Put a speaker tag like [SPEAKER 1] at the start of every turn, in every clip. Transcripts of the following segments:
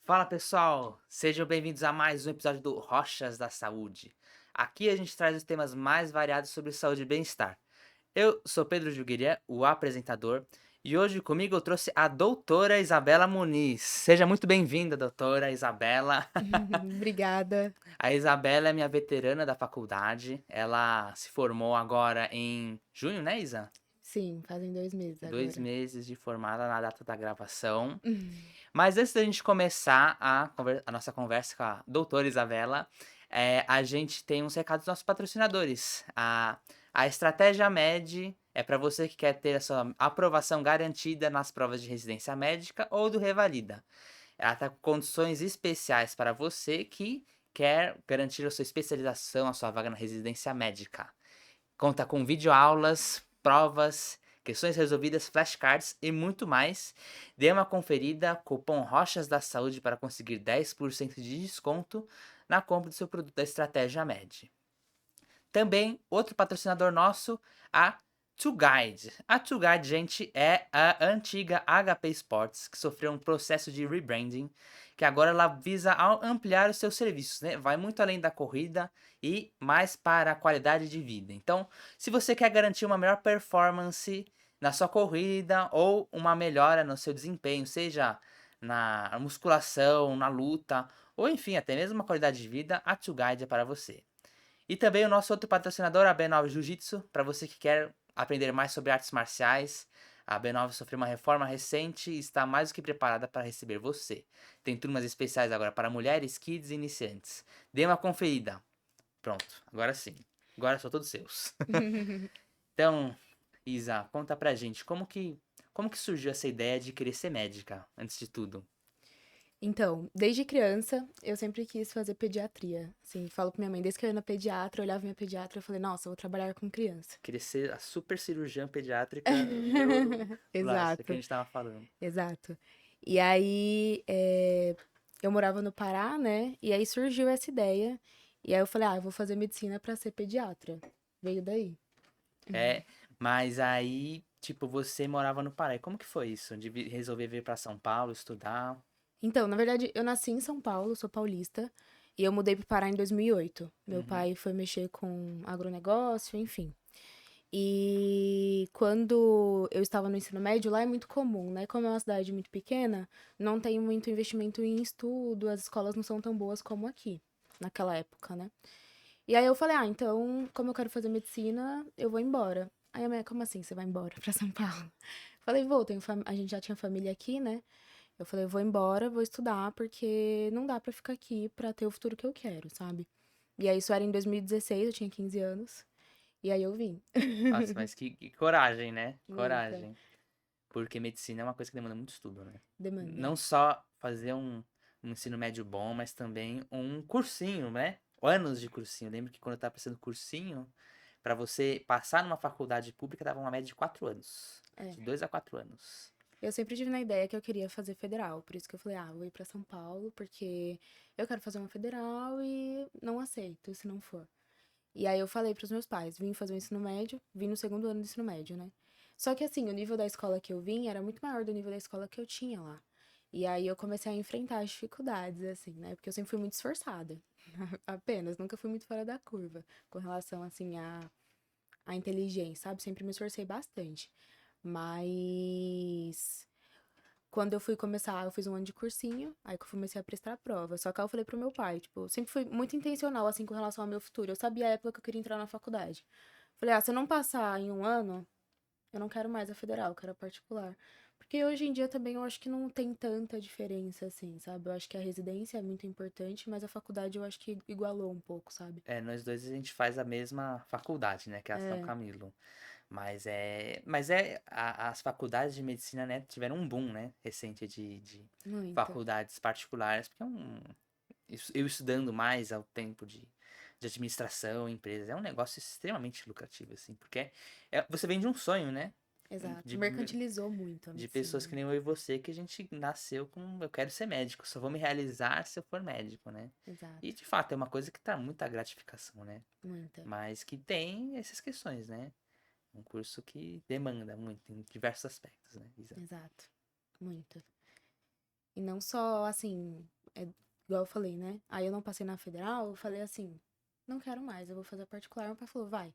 [SPEAKER 1] Fala pessoal, sejam bem-vindos a mais um episódio do Rochas da Saúde. Aqui a gente traz os temas mais variados sobre saúde e bem-estar. Eu sou Pedro Jugueria, o apresentador, e hoje comigo eu trouxe a doutora Isabela Muniz. Seja muito bem-vinda, doutora Isabela.
[SPEAKER 2] Obrigada.
[SPEAKER 1] A Isabela é minha veterana da faculdade, ela se formou agora em junho, né, Isa?
[SPEAKER 2] Sim, fazem 2 meses
[SPEAKER 1] 2
[SPEAKER 2] agora.
[SPEAKER 1] meses de formada na data da gravação.
[SPEAKER 2] Uhum.
[SPEAKER 1] Mas antes da gente começar a nossa conversa com a doutora Isabela, a gente tem uns recados dos nossos patrocinadores. A Estratégia Med é para você que quer ter a sua aprovação garantida nas provas de residência médica ou do Revalida. Ela está com condições especiais para você que quer garantir a sua especialização, a sua vaga na residência médica. Conta com videoaulas, provas, questões resolvidas, flashcards e muito mais. Dê uma conferida, cupom Rochas da Saúde para conseguir 10% de desconto na compra do seu produto da Estratégia Med. Também, outro patrocinador nosso, a Guide. A Guide, gente, é a antiga HP Sports, que sofreu um processo de rebranding, que agora ela visa ampliar os seus serviços, né? Vai muito além da corrida e mais para a qualidade de vida. Então, se você quer garantir uma melhor performance na sua corrida ou uma melhora no seu desempenho, seja na musculação, na luta, ou enfim, até mesmo uma qualidade de vida, a Guide é para você. E também o nosso outro patrocinador, a B9 Jiu-Jitsu, para você que quer aprender mais sobre artes marciais. A B9 sofreu uma reforma recente e está mais do que preparada para receber você. Tem turmas especiais agora para mulheres, kids e iniciantes. Dê uma conferida. Pronto, agora sim. Agora são todos seus. Então, Isa, conta pra gente como que surgiu essa ideia de querer ser médica, antes de tudo.
[SPEAKER 2] Então, desde criança, eu sempre quis fazer pediatria. Assim, falo pra minha mãe, desde que eu ia na pediatra, eu olhava minha pediatra e falei, nossa, eu vou trabalhar com criança.
[SPEAKER 1] Querer ser a super cirurgiã pediátrica do Lázaro que a
[SPEAKER 2] Exato,
[SPEAKER 1] gente estava falando.
[SPEAKER 2] exato. E aí, eu morava no Pará, né? E aí surgiu essa ideia. E aí eu falei, eu vou fazer medicina pra ser pediatra. Veio daí.
[SPEAKER 1] É, mas aí, tipo, você morava no Pará. E como que foi isso? De resolver vir pra São Paulo, estudar?
[SPEAKER 2] Então, na verdade, eu nasci em São Paulo, sou paulista, e eu mudei pro Pará em 2008. Meu
[SPEAKER 1] Uhum.
[SPEAKER 2] pai foi mexer com agronegócio, enfim. E quando eu estava no ensino médio, lá é muito comum, né? Como é uma cidade muito pequena, não tem muito investimento em estudo, as escolas não são tão boas como aqui, naquela época, né? E aí eu falei, então, como eu quero fazer medicina, eu vou embora. Aí a minha, como assim você vai embora pra São Paulo? Falei, vou, a gente já tinha família aqui, né? Eu falei, eu vou embora, vou estudar, porque não dá pra ficar aqui pra ter o futuro que eu quero, sabe? E aí isso era em 2016, eu tinha 15 anos. E aí eu vim.
[SPEAKER 1] Nossa, mas que coragem, né?
[SPEAKER 2] Muita
[SPEAKER 1] Coragem. Porque medicina é uma coisa que demanda muito estudo, né?
[SPEAKER 2] demanda.
[SPEAKER 1] Não só fazer um ensino médio bom, mas também um cursinho, né? Anos de cursinho. Eu lembro que quando eu tava pensando cursinho, pra você passar numa faculdade pública, dava uma média de 4 anos.
[SPEAKER 2] É.
[SPEAKER 1] De 2 a 4 anos.
[SPEAKER 2] Eu sempre tive na ideia que eu queria fazer federal, por isso que eu falei, vou ir pra São Paulo, porque eu quero fazer uma federal e não aceito se não for. E aí eu falei pros meus pais, vim fazer o ensino médio, vim no segundo ano do ensino médio, né? Só que assim, o nível da escola que eu vim era muito maior do nível da escola que eu tinha lá. E aí eu comecei a enfrentar as dificuldades, assim, né? Porque eu sempre fui muito esforçada. Apenas, nunca fui muito fora da curva com relação, assim, à inteligência, sabe? Sempre me esforcei bastante. Mas quando eu fui começar, eu fiz um ano de cursinho, aí que eu comecei a prestar a prova. Só que aí eu falei pro meu pai, tipo, sempre fui muito intencional, assim, com relação ao meu futuro. Eu sabia a época que eu queria entrar na faculdade. Falei, se eu não passar em um ano, eu não quero mais a federal, eu quero a particular. Porque hoje em dia também eu acho que não tem tanta diferença, assim, sabe? Eu acho que a residência é muito importante, mas a faculdade eu acho que igualou um pouco, sabe?
[SPEAKER 1] É, nós dois a gente faz a mesma faculdade, né? Que é a São
[SPEAKER 2] É,
[SPEAKER 1] Camilo. As faculdades de medicina, né, tiveram um boom, né, recente de
[SPEAKER 2] muito.
[SPEAKER 1] faculdades particulares, porque eu estudando mais ao tempo de administração, empresas, é um negócio extremamente lucrativo, assim, porque você vem de um sonho, né,
[SPEAKER 2] Exato.
[SPEAKER 1] de,
[SPEAKER 2] Mercantilizou muito a
[SPEAKER 1] de
[SPEAKER 2] medicina,
[SPEAKER 1] pessoas que
[SPEAKER 2] né?
[SPEAKER 1] nem eu e você, que a gente nasceu com, eu quero ser médico, só vou me realizar se eu for médico, né, e
[SPEAKER 2] Exato.
[SPEAKER 1] de fato é uma coisa que tá muita gratificação, né,
[SPEAKER 2] Muita.
[SPEAKER 1] mas que tem essas questões, né, um curso que demanda muito em diversos aspectos, né, Isa?
[SPEAKER 2] Exato. Muito. E não só, assim. igual eu falei, né? Aí eu não passei na federal, eu falei assim, não quero mais, eu vou fazer a particular. Meu pai falou, vai.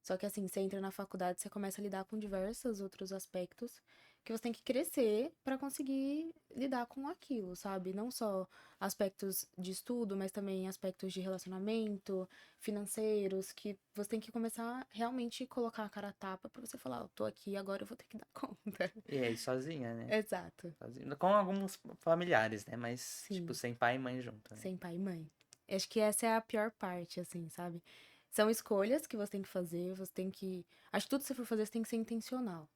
[SPEAKER 2] Só que assim, você entra na faculdade, você começa a lidar com diversos outros aspectos que você tem que crescer para conseguir lidar com aquilo, sabe? Não só aspectos de estudo, mas também aspectos de relacionamento, financeiros, que você tem que começar a realmente colocar a cara a tapa pra você falar, eu tô aqui, agora eu vou ter que dar conta.
[SPEAKER 1] E aí, sozinha, né?
[SPEAKER 2] Exato.
[SPEAKER 1] Sozinha. Com alguns familiares, né? Mas, tipo,
[SPEAKER 2] Sim,
[SPEAKER 1] sem pai e mãe junto, né?
[SPEAKER 2] sem pai e mãe. Acho que essa é a pior parte, assim, sabe? São escolhas que você tem que fazer, você tem que. Acho que tudo que você for fazer, você tem que ser intencional.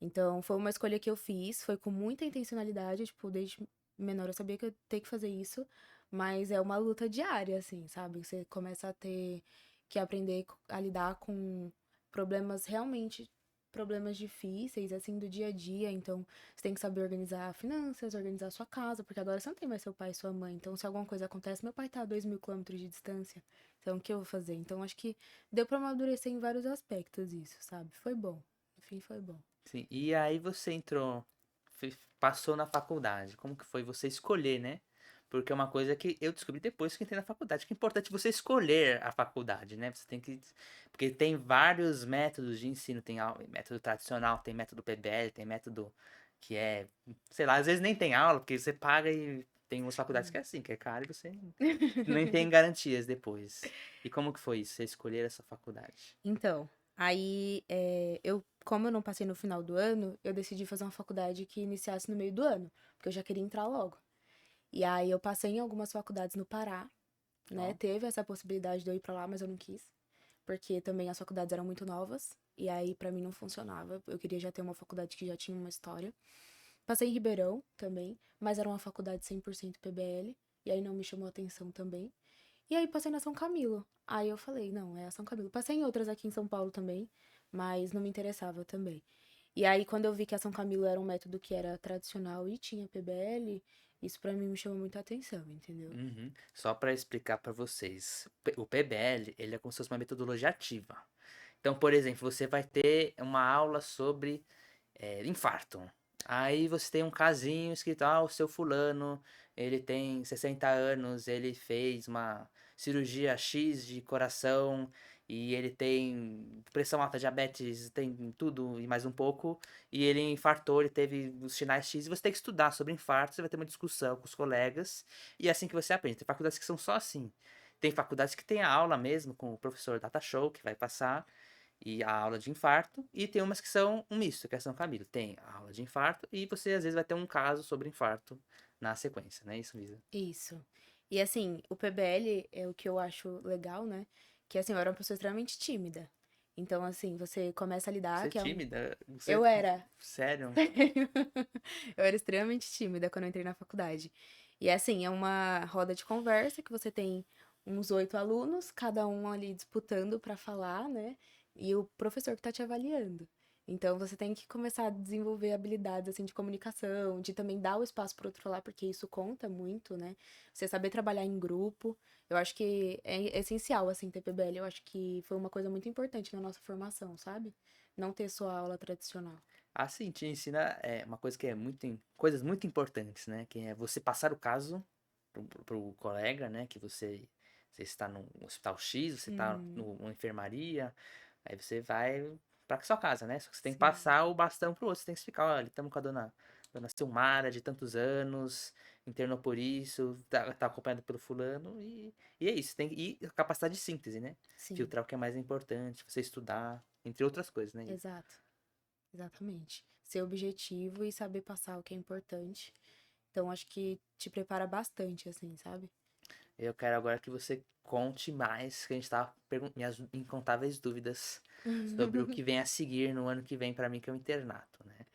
[SPEAKER 2] Então, foi uma escolha que eu fiz, foi com muita intencionalidade, tipo, desde menor eu sabia que eu ia ter que fazer isso, mas é uma luta diária, assim, sabe? Você começa a ter que aprender a lidar com problemas realmente, problemas difíceis, assim, do dia a dia. Então, você tem que saber organizar finanças, organizar sua casa, porque agora você não tem mais seu pai e sua mãe. Então, se alguma coisa acontece, meu pai tá a 2.000 quilômetros de distância. Então, o que eu vou fazer? Então, acho que deu pra amadurecer em vários aspectos isso, sabe? Foi bom. No fim, foi bom.
[SPEAKER 1] Sim. E aí você entrou, passou na faculdade. Como que foi você escolher, né? Porque é uma coisa que eu descobri depois que entrei na faculdade, que é importante você escolher a faculdade, né? Você tem que. Porque tem vários métodos de ensino, tem método tradicional, tem método PBL, tem método que é, sei lá, às vezes nem tem aula, porque você paga e tem umas faculdades que é assim, que é caro e você nem tem garantias depois. E como que foi isso? Você escolher essa faculdade?
[SPEAKER 2] Então, aí como eu não passei no final do ano, eu decidi fazer uma faculdade que iniciasse no meio do ano, porque eu já queria entrar logo. E aí eu passei em algumas faculdades no Pará, né?
[SPEAKER 1] Ó,
[SPEAKER 2] Teve essa possibilidade de eu ir pra lá, mas eu não quis, porque também as faculdades eram muito novas, e aí pra mim não funcionava. Eu queria já ter uma faculdade que já tinha uma história. Passei em Ribeirão também, mas era uma faculdade 100% PBL, e aí não me chamou atenção também. E aí passei na São Camilo. Aí eu falei, não, é a São Camilo. Passei em outras aqui em São Paulo também, mas não me interessava também. E aí quando eu vi que a São Camilo era um método que era tradicional e tinha PBL, isso pra mim me chamou muita atenção, entendeu?
[SPEAKER 1] uhum. Só para explicar para vocês, o PBL, ele é como se fosse uma metodologia ativa. Então, por exemplo, você vai ter uma aula sobre infarto. Aí você tem um casinho escrito, o seu fulano, ele tem 60 anos, ele fez uma cirurgia X de coração e ele tem pressão alta, diabetes, tem tudo e mais um pouco, e ele infartou, ele teve os sinais X, e você tem que estudar sobre infarto, você vai ter uma discussão com os colegas, e é assim que você aprende. Tem faculdades que são só assim. Tem faculdades que tem a aula mesmo com o professor Data Show, que vai passar, e a aula de infarto, e tem umas que são um misto, que é São Camilo. Tem a aula de infarto e você às vezes vai ter um caso sobre infarto na sequência, né? Isso, Lisa?
[SPEAKER 2] Isso. E assim, o PBL é o que eu acho legal, né? Que assim, eu era uma pessoa extremamente tímida. Então, assim, você começa a lidar,
[SPEAKER 1] Você é
[SPEAKER 2] que é um.
[SPEAKER 1] tímida? Você.
[SPEAKER 2] Eu era.
[SPEAKER 1] Sério?
[SPEAKER 2] Eu era extremamente tímida quando eu entrei na faculdade. E assim, é uma roda de conversa que você tem uns 8 alunos, cada um ali disputando para falar, né? E o professor que tá te avaliando. Então você tem que começar a desenvolver habilidades assim de comunicação, de também dar o espaço para outro falar, porque isso conta muito, né? Você saber trabalhar em grupo. Eu acho que é essencial assim ter PBL. Eu acho que foi uma coisa muito importante na nossa formação, sabe? Não ter só a aula tradicional.
[SPEAKER 1] Assim, te ensina uma coisa que é coisas muito importantes, né? Que é você passar o caso pro colega, né? Que você está no hospital X, você está
[SPEAKER 2] Uhum.
[SPEAKER 1] numa enfermaria, aí você vai pra sua casa, né? Só que você tem que
[SPEAKER 2] Sim.
[SPEAKER 1] passar o bastão pro outro, você tem que explicar, olha, estamos com a dona Silmara de tantos anos, internou por isso, tá acompanhado pelo fulano, e é isso, e a capacidade de síntese, né?
[SPEAKER 2] Sim,
[SPEAKER 1] Filtrar o que é mais importante, você estudar, entre outras coisas, né? Isa?
[SPEAKER 2] exato, exatamente. Ser objetivo e saber passar o que é importante. Então, acho que te prepara bastante, assim, sabe?
[SPEAKER 1] Eu quero agora que você conte mais, que a gente tá minhas incontáveis dúvidas sobre o que vem a seguir no ano que vem pra mim, que é o internato, né?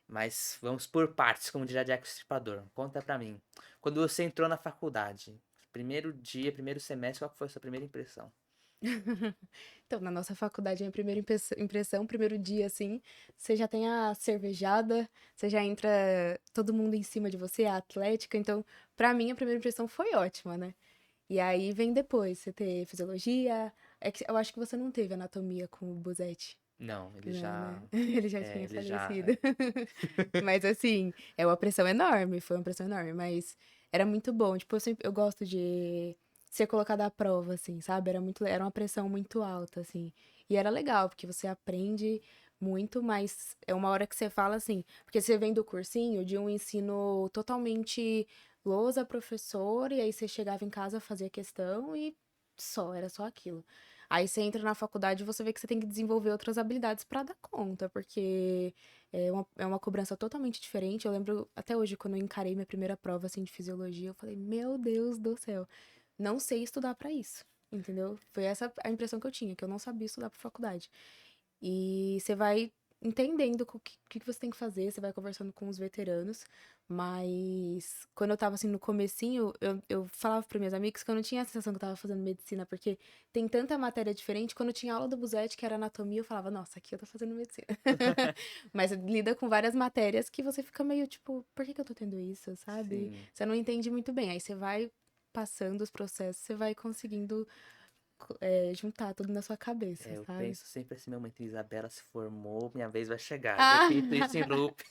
[SPEAKER 1] Mas vamos por partes, como diria Jack o Estripador. Conta pra mim. Quando você entrou na faculdade, primeiro dia, primeiro semestre, qual que foi a sua primeira impressão?
[SPEAKER 2] Então, na nossa faculdade, a minha primeira impressão, primeiro dia, assim, você já tem a cervejada, você já entra todo mundo em cima de você, a atlética. Então, pra mim, a primeira impressão foi ótima, né? E aí vem depois, você ter fisiologia. É que eu acho que você não teve anatomia com o Buzetti.
[SPEAKER 1] Não, ele
[SPEAKER 2] Não,
[SPEAKER 1] já.
[SPEAKER 2] né? Ele já
[SPEAKER 1] É,
[SPEAKER 2] tinha
[SPEAKER 1] ele já.
[SPEAKER 2] falecido. Mas assim, é uma pressão enorme, foi uma pressão enorme, mas era muito bom. Tipo, eu gosto de ser colocada à prova, assim, sabe? Era uma pressão muito alta, assim. E era legal, porque você aprende muito, mas é uma hora que você fala assim, porque você vem do cursinho de um ensino totalmente lousa, professor, e aí você chegava em casa, fazia questão e era só aquilo. Aí você entra na faculdade e você vê que você tem que desenvolver outras habilidades pra dar conta, porque é uma cobrança totalmente diferente. Eu lembro até hoje, quando eu encarei minha primeira prova assim, de fisiologia, eu falei, meu Deus do céu, não sei estudar pra isso, entendeu? Foi essa a impressão que eu tinha, que eu não sabia estudar pra faculdade. E você vai entendendo o que você tem que fazer, você vai conversando com os veteranos. Mas quando eu tava assim no comecinho, eu falava para meus amigos que eu não tinha a sensação que eu tava fazendo medicina, porque tem tanta matéria diferente. Quando eu tinha aula do Buzete, que era anatomia, eu falava, nossa, aqui eu tô fazendo medicina. Mas lida com várias matérias que você fica meio tipo, por que que eu tô tendo isso, sabe?
[SPEAKER 1] Sim.
[SPEAKER 2] Você não entende muito bem. Aí você vai passando os processos, você vai conseguindo juntar tudo na sua cabeça,
[SPEAKER 1] Eu
[SPEAKER 2] sabe?
[SPEAKER 1] penso sempre assim, minha mãe Isabela se formou, minha vez vai chegar. Eu
[SPEAKER 2] Ah!
[SPEAKER 1] repito isso em loop.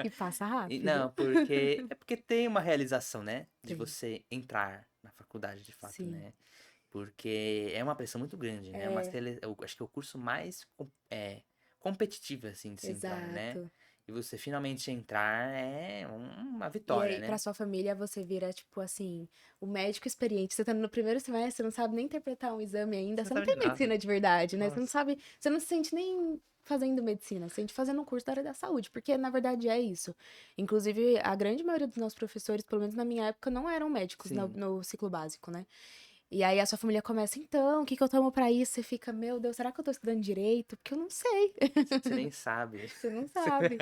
[SPEAKER 2] E passa
[SPEAKER 1] E
[SPEAKER 2] rápido.
[SPEAKER 1] não, porque tem uma realização, né? De
[SPEAKER 2] Tem,
[SPEAKER 1] você entrar na faculdade de fato,
[SPEAKER 2] sim.
[SPEAKER 1] né? Porque é uma pressão muito grande, né?
[SPEAKER 2] É,
[SPEAKER 1] Eu acho que é o curso mais competitivo, assim, de se entrar, né?
[SPEAKER 2] exato.
[SPEAKER 1] E você finalmente entrar é uma
[SPEAKER 2] E
[SPEAKER 1] vitória,
[SPEAKER 2] aí, pra
[SPEAKER 1] né?
[SPEAKER 2] sua família, você vira, tipo assim, o médico experiente. Você tá no primeiro semestre, não sabe nem interpretar um exame ainda.
[SPEAKER 1] Você
[SPEAKER 2] Você
[SPEAKER 1] não
[SPEAKER 2] não
[SPEAKER 1] sabe de
[SPEAKER 2] tem
[SPEAKER 1] nada.
[SPEAKER 2] medicina de verdade, né? Você não
[SPEAKER 1] Nossa.
[SPEAKER 2] sabe, você não se sente nem fazendo medicina, você sente fazendo um curso da área da saúde, porque na verdade é isso. Inclusive, a grande maioria dos nossos professores, pelo menos na minha época, não eram médicos no,
[SPEAKER 1] Sim.
[SPEAKER 2] no ciclo básico, né? E aí a sua família começa, então, o que que eu tomo pra isso? Você fica, meu Deus, será que eu tô estudando direito? Porque eu não sei.
[SPEAKER 1] Você nem sabe.
[SPEAKER 2] Você não sabe.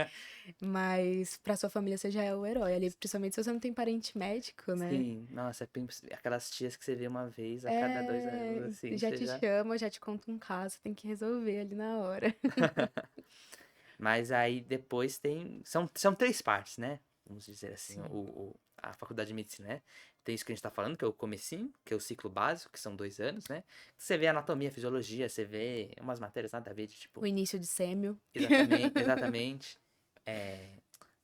[SPEAKER 2] Mas pra sua família você já é o herói ali, principalmente se você não tem parente médico, né?
[SPEAKER 1] Sim, nossa, aquelas tias que você vê uma vez a cada 2 anos,
[SPEAKER 2] É,
[SPEAKER 1] assim,
[SPEAKER 2] já
[SPEAKER 1] você
[SPEAKER 2] te
[SPEAKER 1] já.
[SPEAKER 2] chama, já te conta um caso, tem que resolver ali na hora.
[SPEAKER 1] Mas aí depois tem. São três partes, né? Vamos dizer assim,
[SPEAKER 2] Sim.
[SPEAKER 1] a faculdade de medicina, né? Tem isso que a gente tá falando, que é o comecinho, que é o ciclo básico, que são 2 anos, né? Você vê anatomia, fisiologia, você vê umas matérias nada a ver, de
[SPEAKER 2] O
[SPEAKER 1] tipo.
[SPEAKER 2] início de sêmio.
[SPEAKER 1] Exatamente, exatamente. É,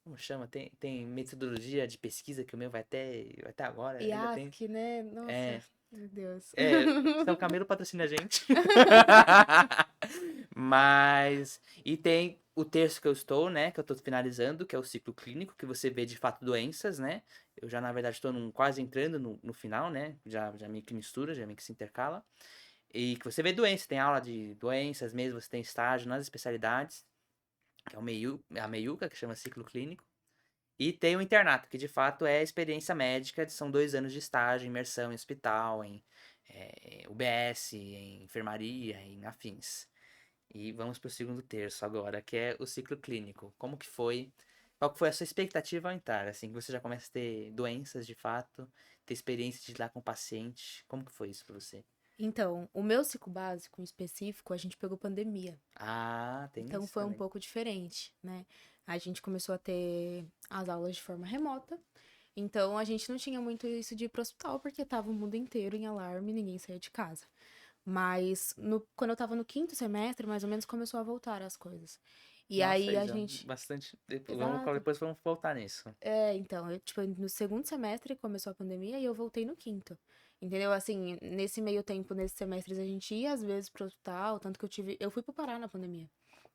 [SPEAKER 1] como chama? Tem metodologia de pesquisa que o meu vai até agora, ainda tem.
[SPEAKER 2] IASC, né? Nossa,
[SPEAKER 1] É,
[SPEAKER 2] meu Deus.
[SPEAKER 1] São Camelo patrocina a gente. Mas. E tem o terço que eu estou, né? Que eu estou finalizando, que é o ciclo clínico, que você vê de fato doenças, né? Eu já, na verdade, estou quase entrando no final, né? Já meio que mistura, já meio que se intercala. E que você vê doenças, tem aula de doenças mesmo, você tem estágio nas especialidades, que é a meiuca, que chama ciclo clínico. E tem o internato, que de fato é a experiência médica, são 2 anos de estágio, imersão em hospital, em UBS, em enfermaria, em afins. E vamos para o segundo terço agora, que é o ciclo clínico. Como que foi? Qual que foi a sua expectativa ao entrar? Assim, que você já começa a ter doenças de fato, ter experiência de lidar com o paciente. Como que foi isso para você?
[SPEAKER 2] Então, o meu ciclo básico em específico, a gente pegou pandemia.
[SPEAKER 1] Ah, tem
[SPEAKER 2] Então
[SPEAKER 1] isso
[SPEAKER 2] foi um
[SPEAKER 1] também.
[SPEAKER 2] pouco diferente, né? A gente começou a ter as aulas de forma remota. Então a gente não tinha muito isso de ir pro hospital, porque tava o mundo inteiro em alarme, ninguém saía de casa. Mas quando eu tava no quinto semestre, mais ou menos, começou a voltar as coisas. E
[SPEAKER 1] Nossa,
[SPEAKER 2] aí
[SPEAKER 1] aí
[SPEAKER 2] a
[SPEAKER 1] já
[SPEAKER 2] gente.
[SPEAKER 1] bastante.
[SPEAKER 2] Exato.
[SPEAKER 1] Depois vamos voltar nisso.
[SPEAKER 2] Então, tipo, no segundo semestre começou a pandemia e eu voltei no quinto. Entendeu? Assim, nesse meio tempo, nesses semestres, a gente ia às vezes pro hospital, tanto que eu fui pro Pará na pandemia.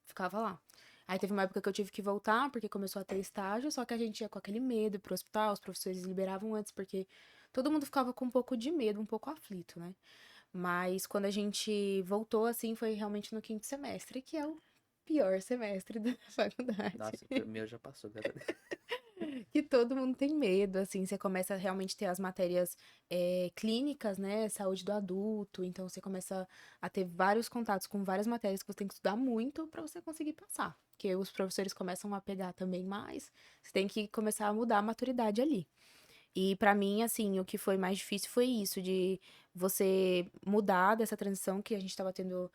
[SPEAKER 2] Ficava lá. Aí teve uma época que eu tive que voltar, porque começou a ter estágio, só que a gente ia com aquele medo pro hospital, os professores liberavam antes, porque todo mundo ficava com um pouco de medo, um pouco aflito, né? Mas quando a gente voltou, assim, foi realmente no quinto semestre, que é o pior semestre da faculdade.
[SPEAKER 1] Nossa, o meu já passou, graças a Deus.
[SPEAKER 2] Que todo mundo tem medo, assim, você começa a realmente ter as matérias clínicas, né, saúde do adulto, então você começa a ter vários contatos com várias matérias que você tem que estudar muito para você conseguir passar, porque os professores começam a pegar também mais, você tem que começar a mudar a maturidade ali. E pra mim, assim, o que foi mais difícil foi isso, de você mudar dessa transição que a gente estava tendo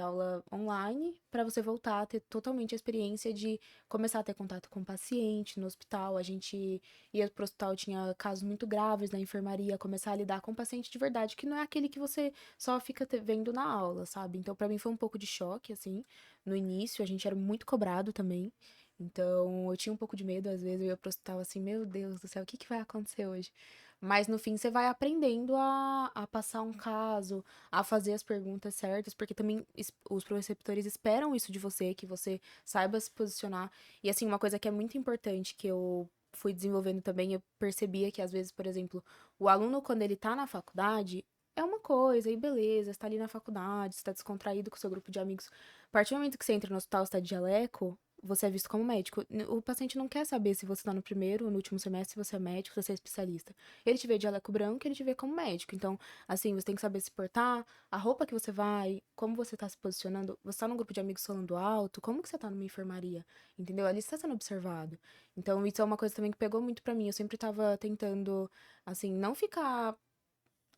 [SPEAKER 2] aula online, pra você voltar a ter totalmente a experiência de começar a ter contato com o paciente no hospital. A gente ia pro hospital, tinha casos muito graves na enfermaria, começar a lidar com o paciente de verdade, que não é aquele que você só fica vendo na aula, sabe? Então, pra mim foi um pouco de choque, assim, no início, a gente era muito cobrado também. Então, eu tinha um pouco de medo, às vezes eu ia pro hospital assim, meu Deus do céu, o que que vai acontecer hoje? Mas no fim você vai aprendendo a passar um caso, a fazer as perguntas certas, porque também os preceptores esperam isso de você, que você saiba se posicionar. E assim, uma coisa que é muito importante que eu fui desenvolvendo também, eu percebia que às vezes, por exemplo, o aluno quando ele tá na faculdade, é uma coisa, e beleza, está ali na faculdade, está descontraído com o seu grupo de amigos. A partir do momento que você entra no hospital, está de jaleco, você é visto como médico. O paciente não quer saber se você está no primeiro ou no último semestre, se você é médico, se você é especialista. Ele te vê de jaleco branco, ele te vê como médico. Então, assim, você tem que saber se portar, a roupa que você vai, como você está se posicionando. Você está num grupo de amigos falando alto, como que você está numa enfermaria? Entendeu? Ali você está sendo observado. Então, isso é uma coisa também que pegou muito pra mim. Eu sempre tava tentando, assim, não ficar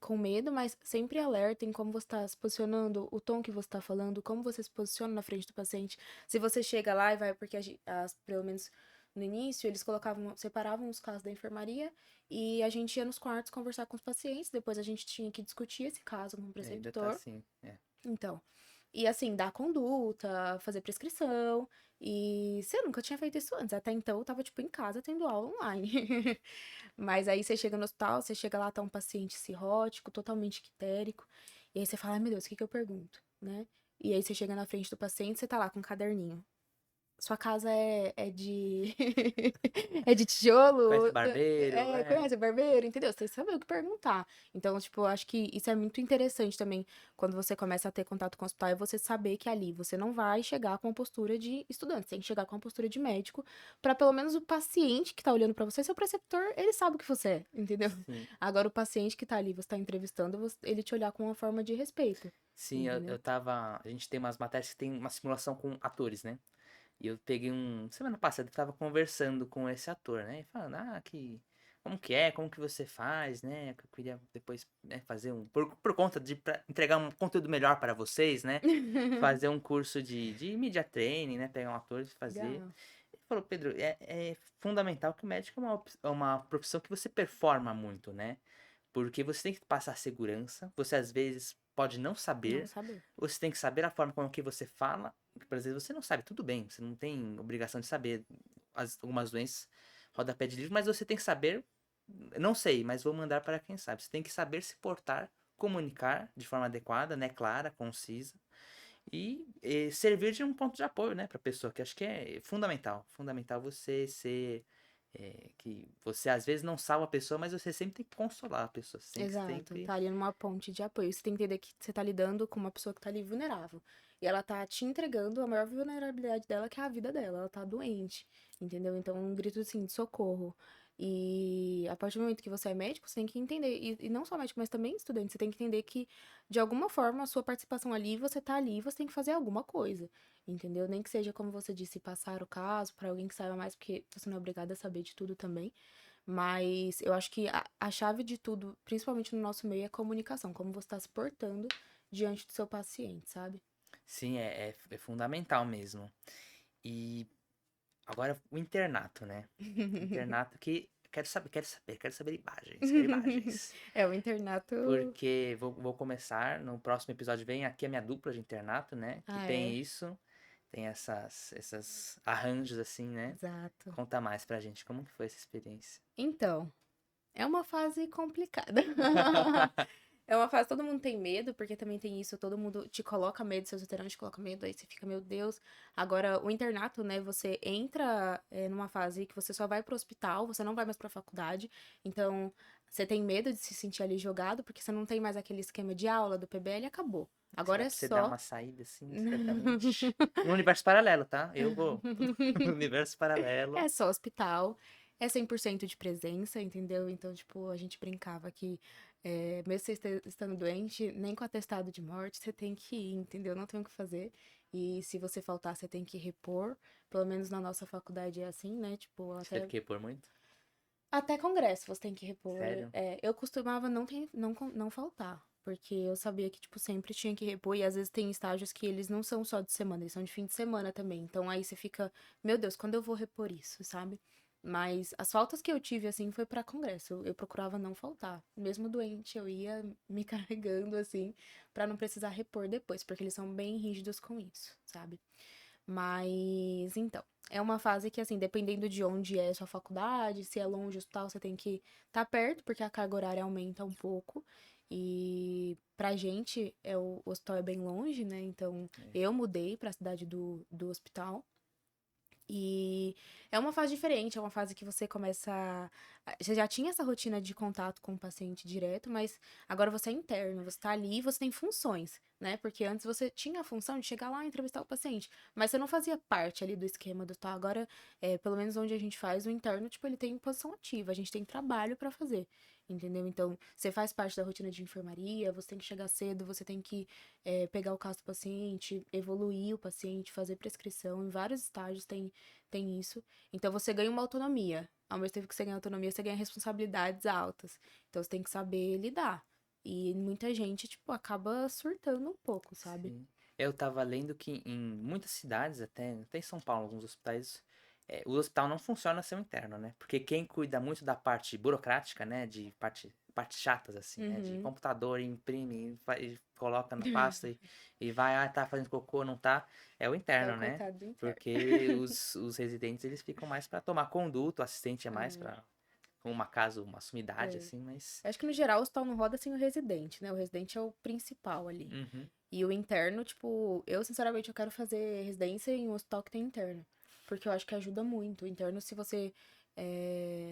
[SPEAKER 2] com medo, mas sempre alerta em como você está se posicionando, o tom que você está falando, como você se posiciona na frente do paciente. Se você chega lá e vai, porque pelo menos no início, eles colocavam, separavam os casos da enfermaria e a gente ia nos quartos conversar com os pacientes, depois a gente tinha que discutir esse caso com o
[SPEAKER 1] E ainda tá
[SPEAKER 2] preceptor.
[SPEAKER 1] assim. É.
[SPEAKER 2] Então, e assim, dar conduta, fazer prescrição. E você nunca tinha feito isso antes. Até então eu tava, tipo, em casa tendo aula online. Mas aí você chega no hospital, você chega lá, tá um paciente cirrótico, totalmente ictérico. E aí você fala, ai meu Deus, o que que eu pergunto, né? E aí você chega na frente do paciente, você tá lá com um caderninho. Sua casa é de. é de
[SPEAKER 1] Conhece
[SPEAKER 2] tijolo?
[SPEAKER 1] barbeiro,
[SPEAKER 2] Conhece o barbeiro? Entendeu? Você tem que saber o que perguntar. Então, tipo, eu acho que isso é muito interessante também quando você começa a ter contato com o hospital, é você saber que ali você não vai chegar com a postura de estudante, você tem que chegar com a postura de médico, pra pelo menos o paciente que tá olhando pra você, seu preceptor, ele sabe o que você é, entendeu?
[SPEAKER 1] sim.
[SPEAKER 2] Agora, o paciente que tá ali, você tá entrevistando, ele te olhar com uma forma de respeito,
[SPEAKER 1] Sim, eu
[SPEAKER 2] entendeu?
[SPEAKER 1] tava. A gente tem umas matérias que tem uma simulação com atores, né? E eu peguei um. Semana passada eu tava conversando com esse ator, né? E falando, que. Como que é? Como que você faz, né? Que eu queria depois, né, fazer um. Por conta de pra entregar um conteúdo melhor para vocês, né? Fazer um curso de media training, né? Pegar um ator e fazer.
[SPEAKER 2] Legal.
[SPEAKER 1] Ele falou, Pedro, é fundamental que o médico é uma profissão que você performa muito, né? Porque você tem que passar segurança, você às vezes pode não
[SPEAKER 2] Não
[SPEAKER 1] saber,
[SPEAKER 2] saber.
[SPEAKER 1] você tem que saber a forma com que você fala, porque às vezes você não sabe, tudo bem, você não tem obrigação de saber algumas doenças, rodapé de livro, mas você tem que saber, não sei, mas vou mandar para quem sabe. Você tem que saber se portar, comunicar de forma adequada, né, clara, concisa, e servir de um ponto de apoio, né, para a pessoa, que acho que é fundamental você ser que você às vezes não salva a pessoa, mas você sempre tem que consolar a pessoa. Você tem que
[SPEAKER 2] Exato,
[SPEAKER 1] sempre.
[SPEAKER 2] tá ali numa ponte de apoio. Você tem que entender que você tá lidando com uma pessoa que tá ali vulnerável. E ela tá te entregando a maior vulnerabilidade dela, que é a vida dela. Ela tá doente, entendeu? Então, um grito assim de socorro. E a partir do momento que você é médico, você tem que entender, e não só médico, mas também estudante, você tem que entender que, de alguma forma, a sua participação ali, você tá ali, você tem que fazer alguma coisa, entendeu? Nem que seja, como você disse, passar o caso pra alguém que saiba mais, porque você não é obrigada a saber de tudo também. Mas eu acho que a chave de tudo, principalmente no nosso meio, é comunicação, como você está se portando diante do seu paciente, sabe?
[SPEAKER 1] Sim, é fundamental mesmo. E agora o internato, né? Internato que. Quero saber imagens, quero imagens.
[SPEAKER 2] É, o internato.
[SPEAKER 1] Porque vou começar, no próximo episódio vem aqui a minha dupla de internato, né? Que
[SPEAKER 2] Ah,
[SPEAKER 1] tem
[SPEAKER 2] é?
[SPEAKER 1] isso, tem essas arranjos assim, né?
[SPEAKER 2] Exato.
[SPEAKER 1] Conta mais pra gente, como que foi essa experiência?
[SPEAKER 2] Então, é uma fase complicada. É uma fase, todo mundo tem medo, porque também tem isso, todo mundo te coloca medo, seus veteranos te colocam medo, aí você fica, meu Deus. Agora, o internato, né, você entra numa fase que você só vai pro hospital, você não vai mais pra faculdade, então você tem medo de se sentir ali jogado, porque você não tem mais aquele esquema de aula do PBL e acabou. Agora
[SPEAKER 1] Será
[SPEAKER 2] é
[SPEAKER 1] pra você dar
[SPEAKER 2] só.
[SPEAKER 1] uma saída assim, discretamente? No universo paralelo, tá? Eu vou. No universo paralelo.
[SPEAKER 2] É só hospital, é 100% de presença, entendeu? Então, tipo, a gente brincava que, mesmo você estando doente, nem com atestado de morte, você tem que ir, entendeu? Não tem o que fazer. E se você faltar, você tem que repor. Pelo menos na nossa faculdade é assim, né? Tipo,
[SPEAKER 1] Você teve que repor muito?
[SPEAKER 2] até congresso você tem que repor.
[SPEAKER 1] Sério?
[SPEAKER 2] Eu costumava não faltar. Porque eu sabia que, tipo, sempre tinha que repor. E às vezes tem estágios que eles não são só de semana, eles são de fim de semana também. Então aí você fica, meu Deus, quando eu vou repor isso, sabe? Mas as faltas que eu tive, assim, foi pra congresso. Eu procurava não faltar. Mesmo doente, eu ia me carregando, assim, pra não precisar repor depois. Porque eles são bem rígidos com isso, sabe? Mas, então, é uma fase que, assim, dependendo de onde é a sua faculdade, se é longe o hospital, você tem que estar perto, porque a carga horária aumenta um pouco. E pra gente, o hospital é bem longe, né? Então, eu mudei pra cidade do hospital. E é uma fase diferente, é uma fase que você começa. Você já tinha essa rotina de contato com o paciente direto, mas agora você é interno, você tá ali e você tem funções, né? Porque antes você tinha a função de chegar lá e entrevistar o paciente, mas você não fazia parte ali do esquema do tal. Agora, pelo menos onde a gente faz, o interno, tipo, ele tem posição ativa, a gente tem trabalho pra fazer, entendeu? Então, você faz parte da rotina de enfermaria, você tem que chegar cedo, você tem que pegar o caso do paciente, evoluir o paciente, fazer prescrição, em vários estágios tem isso. Então você ganha uma autonomia. Ao mesmo tempo que você ganha autonomia, você ganha responsabilidades altas. Então você tem que saber lidar. E muita gente, tipo, acaba surtando um pouco, sabe?
[SPEAKER 1] Sim. Eu tava lendo que em muitas cidades, até em São Paulo, alguns hospitais, o hospital não funciona sem o interno, né? Porque quem cuida muito da parte burocrática, né? De partes chatas, assim, né? De
[SPEAKER 2] Uhum.
[SPEAKER 1] computador, imprime, e coloca na pasta e vai, tá fazendo cocô, não tá. É o
[SPEAKER 2] É o
[SPEAKER 1] interno, né?
[SPEAKER 2] coitado do interno.
[SPEAKER 1] Porque os residentes, eles ficam mais pra tomar conduto, o assistente é mais
[SPEAKER 2] É,
[SPEAKER 1] pra uma casa, uma sumidade,
[SPEAKER 2] é.
[SPEAKER 1] assim, mas...
[SPEAKER 2] Acho que no geral o hospital não roda sem o residente, né? O residente é o principal ali.
[SPEAKER 1] Uhum.
[SPEAKER 2] E o interno, tipo, eu sinceramente eu quero fazer residência em um hospital que tem interno. Porque eu acho que ajuda muito. O interno, se você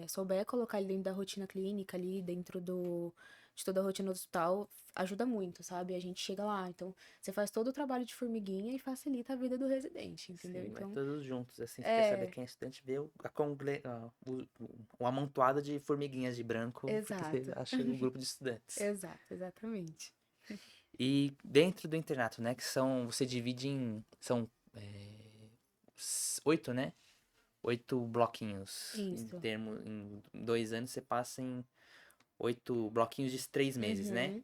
[SPEAKER 2] souber colocar ele dentro da rotina clínica ali, de toda a rotina do hospital, ajuda muito, sabe? A gente chega lá. Então, você faz todo o trabalho de formiguinha e facilita a vida do residente, entendeu?
[SPEAKER 1] Sim, vai
[SPEAKER 2] Então,
[SPEAKER 1] todos juntos, assim, você quer saber
[SPEAKER 2] é,
[SPEAKER 1] quem é estudante, vê o amontoado de formiguinhas de branco, porque você
[SPEAKER 2] exato.
[SPEAKER 1] acha o grupo de estudantes.
[SPEAKER 2] Exato, exatamente.
[SPEAKER 1] E dentro do internato, né, que você divide é, 8, né? 8 bloquinhos.
[SPEAKER 2] Isso.
[SPEAKER 1] Em 2 anos você passa em 8 bloquinhos de 3 meses, né?
[SPEAKER 2] Uhum.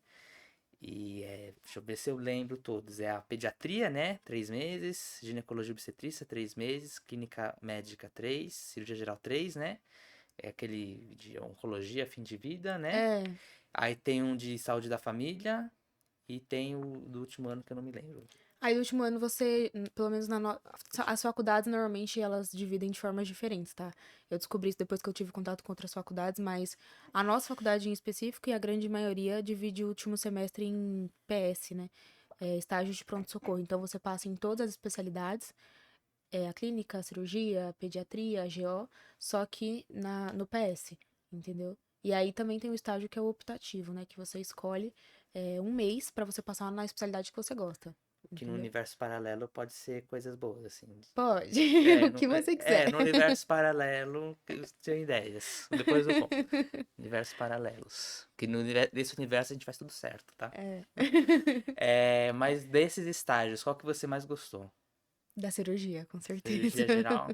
[SPEAKER 1] Deixa eu ver se eu lembro todos. É a pediatria, né? 3 meses. Ginecologia e obstetrícia, 3 meses. Clínica médica, 3. Cirurgia geral, 3, né? É aquele de oncologia, fim de vida, né?
[SPEAKER 2] É.
[SPEAKER 1] Aí tem um de saúde da família. E tem o do último ano que eu não me lembro.
[SPEAKER 2] Aí, no último ano, você, pelo menos as faculdades, normalmente, elas dividem de formas diferentes, tá? Eu descobri isso depois que eu tive contato com outras faculdades, mas a nossa faculdade em específico e a grande maioria divide o último semestre em PS, né? Estágio de pronto-socorro. Então, você passa em todas as especialidades, a clínica, a cirurgia, a pediatria, a GO, só que no PS, entendeu? E aí também tem o estágio que é o optativo, né? Que você escolhe um mês pra você passar na especialidade que você gosta,
[SPEAKER 1] Que no
[SPEAKER 2] entendeu?
[SPEAKER 1] universo paralelo pode ser coisas boas, assim.
[SPEAKER 2] Pode,
[SPEAKER 1] É,
[SPEAKER 2] o
[SPEAKER 1] no,
[SPEAKER 2] que você quiser.
[SPEAKER 1] no universo paralelo eu tenho ideias. Depois eu conto. Universos paralelos. Que nesse universo a gente faz tudo certo, tá?
[SPEAKER 2] É.
[SPEAKER 1] Mas desses estágios, qual que você mais gostou?
[SPEAKER 2] Da cirurgia, com certeza.
[SPEAKER 1] Cirurgia geral?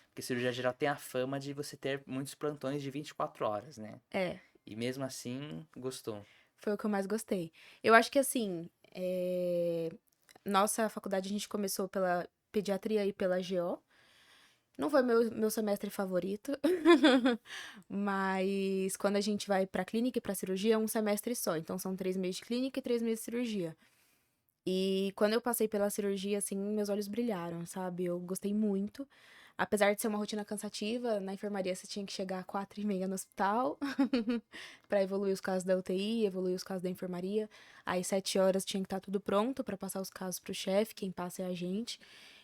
[SPEAKER 1] Porque cirurgia geral tem a fama de você ter muitos plantões de 24 horas, né?
[SPEAKER 2] É,
[SPEAKER 1] E mesmo assim, gostou.
[SPEAKER 2] foi o que eu mais gostei. Eu acho que assim, nossa faculdade a gente começou pela pediatria e pela GO. Não foi meu semestre favorito, mas quando a gente vai pra clínica e pra cirurgia é um semestre só. Então são 3 meses de clínica e 3 meses de cirurgia. E quando eu passei pela cirurgia, assim, meus olhos brilharam, sabe? Eu gostei muito. Apesar de ser uma rotina cansativa, na enfermaria você tinha que chegar às 4h30 no hospital pra evoluir os casos da UTI, evoluir os casos da enfermaria. Aí 7 horas tinha que estar tudo pronto pra passar os casos pro chefe, quem passa é a gente.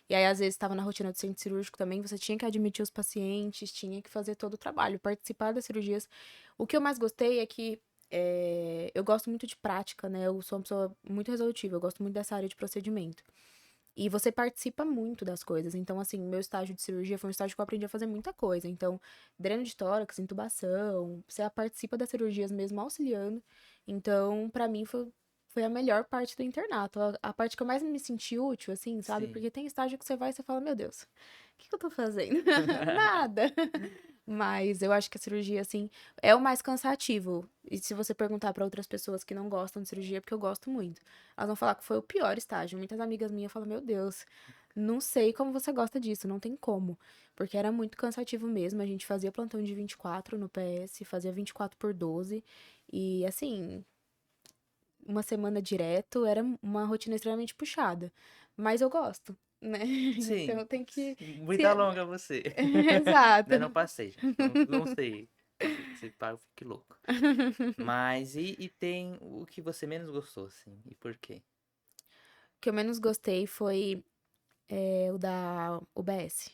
[SPEAKER 2] E aí, às vezes, estava na rotina do centro cirúrgico também, você tinha que admitir os pacientes, tinha que fazer todo o trabalho, participar das cirurgias. O que eu mais gostei é que eu gosto muito de prática, né? Eu sou uma pessoa muito resolutiva, eu gosto muito dessa área de procedimento. E você participa muito das coisas. Então, assim, meu estágio de cirurgia foi um estágio que eu aprendi a fazer muita coisa. Então, dreno de tórax, intubação, você participa das cirurgias mesmo auxiliando. Então, pra mim, foi a melhor parte do internato. A parte que eu mais me senti útil, assim, sabe?
[SPEAKER 1] Sim.
[SPEAKER 2] Porque tem estágio que você vai e você fala, meu Deus, o que eu tô fazendo? Nada. Mas eu acho que a cirurgia, assim, é o mais cansativo. E se você perguntar pra outras pessoas que não gostam de cirurgia, é porque eu gosto muito. Elas vão falar que foi o pior estágio. Muitas amigas minhas falam, meu Deus, não sei como você gosta disso, não tem como. Porque era muito cansativo mesmo. A gente fazia plantão de 24 no PS, fazia 24 por 12. E, assim, uma semana direto era uma rotina extremamente puxada. Mas eu gosto. né?
[SPEAKER 1] Sim,
[SPEAKER 2] Então tem que se
[SPEAKER 1] vida longa você.
[SPEAKER 2] exato.
[SPEAKER 1] Ainda não passei, gente. Não sei. Se pá, eu fique louco. Mas e tem o que você menos gostou, assim? E por quê?
[SPEAKER 2] O que eu menos gostei foi, o da UBS.